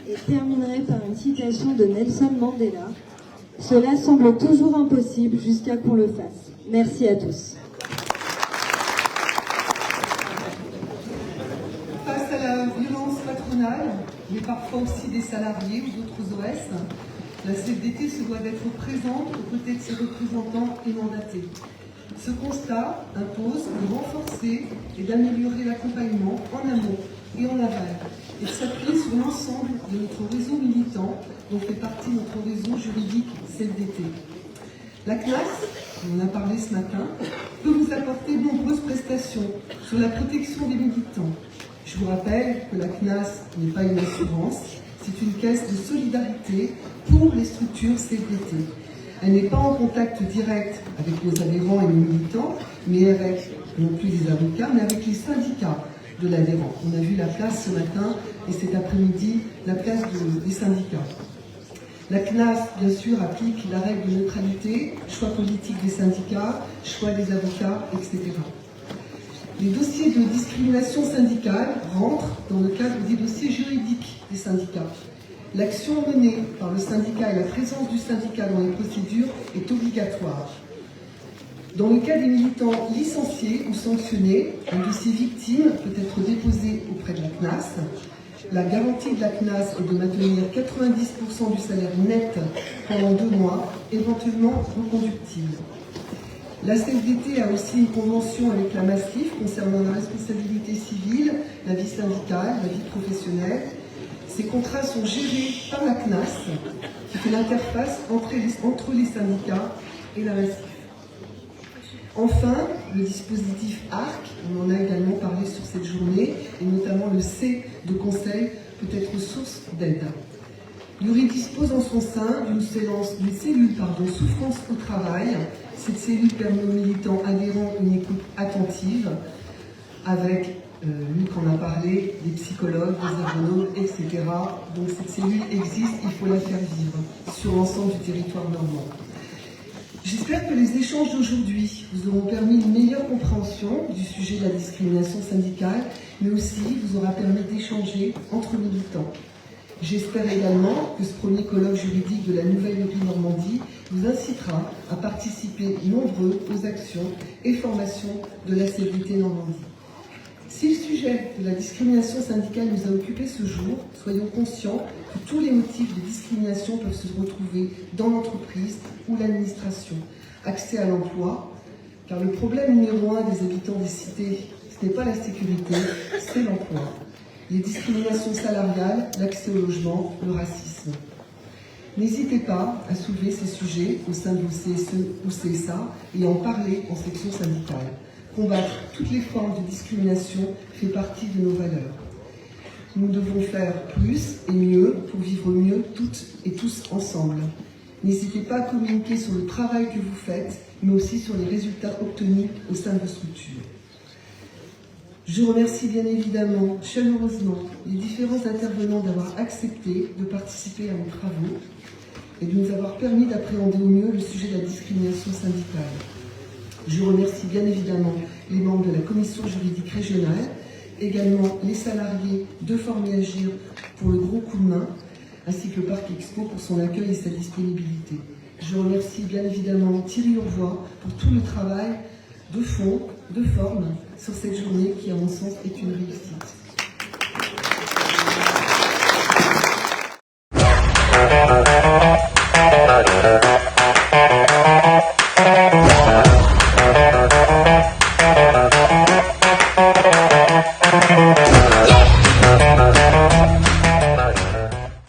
et terminerai par une citation de Nelson Mandela. Cela semble toujours impossible jusqu'à qu'on le fasse. Merci à tous. Face à la violence patronale, mais parfois aussi des salariés ou d'autres OS, la CFDT se doit d'être présente aux côtés de ses représentants et mandatés. Ce constat impose de renforcer et d'améliorer l'accompagnement en amont et en aval, et de s'appuyer sur l'ensemble de notre réseau militant dont fait partie notre réseau juridique CFDT. La CNAS, on en a parlé ce matin, peut vous apporter de nombreuses prestations sur la protection des militants. Je vous rappelle que la CNAS n'est pas une assurance, C'est une caisse de solidarité pour les structures CFDT. Elle n'est pas en contact direct avec nos adhérents et nos militants, mais avec, non plus les avocats, mais avec les syndicats de l'adhérent. On a vu la place ce matin et cet après-midi, la place des syndicats. La CNAS, bien sûr, applique la règle de neutralité, choix politique des syndicats, choix des avocats, etc. Les dossiers de discrimination syndicale rentrent dans le cadre des dossiers juridiques des syndicats. L'action menée par le syndicat et la présence du syndicat dans les procédures est obligatoire. Dans le cas des militants licenciés ou sanctionnés, un dossier victime peut être déposé auprès de la CNAS. La garantie de la CNAS est de maintenir 90% du salaire net pendant 2 mois, éventuellement reconductible. La CFDT a aussi une convention avec la Massif concernant la responsabilité civile, la vie syndicale, la vie professionnelle. Ces contrats sont gérés par la CNAS, qui fait l'interface entre les syndicats et la Massif. Enfin, le dispositif ARC, on en a également parlé sur cette journée, et notamment le C de conseil peut être source d'aide. L'URI dispose en son sein d'une cellule souffrance au travail. Cette cellule permet aux militants adhérents une écoute attentive, avec, Luc en a parlé, des psychologues, des ergonomes, etc. Donc cette cellule existe, il faut la faire vivre sur l'ensemble du territoire normand. J'espère que les échanges d'aujourd'hui vous auront permis une meilleure compréhension du sujet de la discrimination syndicale, mais aussi vous aura permis d'échanger entre militants. J'espère également que ce premier colloque juridique de la nouvelle URI Normandie vous incitera à participer nombreux aux actions et formations de la CFDT Normandie. Si le sujet de la discrimination syndicale nous a occupés ce jour, soyons conscients que tous les motifs de discrimination peuvent se retrouver dans l'entreprise ou l'administration. Accès à l'emploi, car le problème numéro 1 des habitants des cités, ce n'est pas la sécurité, c'est l'emploi. Les discriminations salariales, l'accès au logement, le racisme. N'hésitez pas à soulever ces sujets au sein de vos CSE ou CSA et en parler en section syndicale. Combattre toutes les formes de discrimination fait partie de nos valeurs. Nous devons faire plus et mieux pour vivre mieux toutes et tous ensemble. N'hésitez pas à communiquer sur le travail que vous faites, mais aussi sur les résultats obtenus au sein de vos structures. Je remercie bien évidemment, chaleureusement, les différents intervenants d'avoir accepté de participer à nos travaux et de nous avoir permis d'appréhender au mieux le sujet de la discrimination syndicale. Je remercie bien évidemment les membres de la commission juridique régionale, également les salariés de Former Agir pour le gros coup de main, ainsi que le Parc Expo pour son accueil et sa disponibilité. Je remercie bien évidemment Thierry Urvois pour tout le travail de fond, de forme, sur cette journée qui, à mon sens, est une réussite.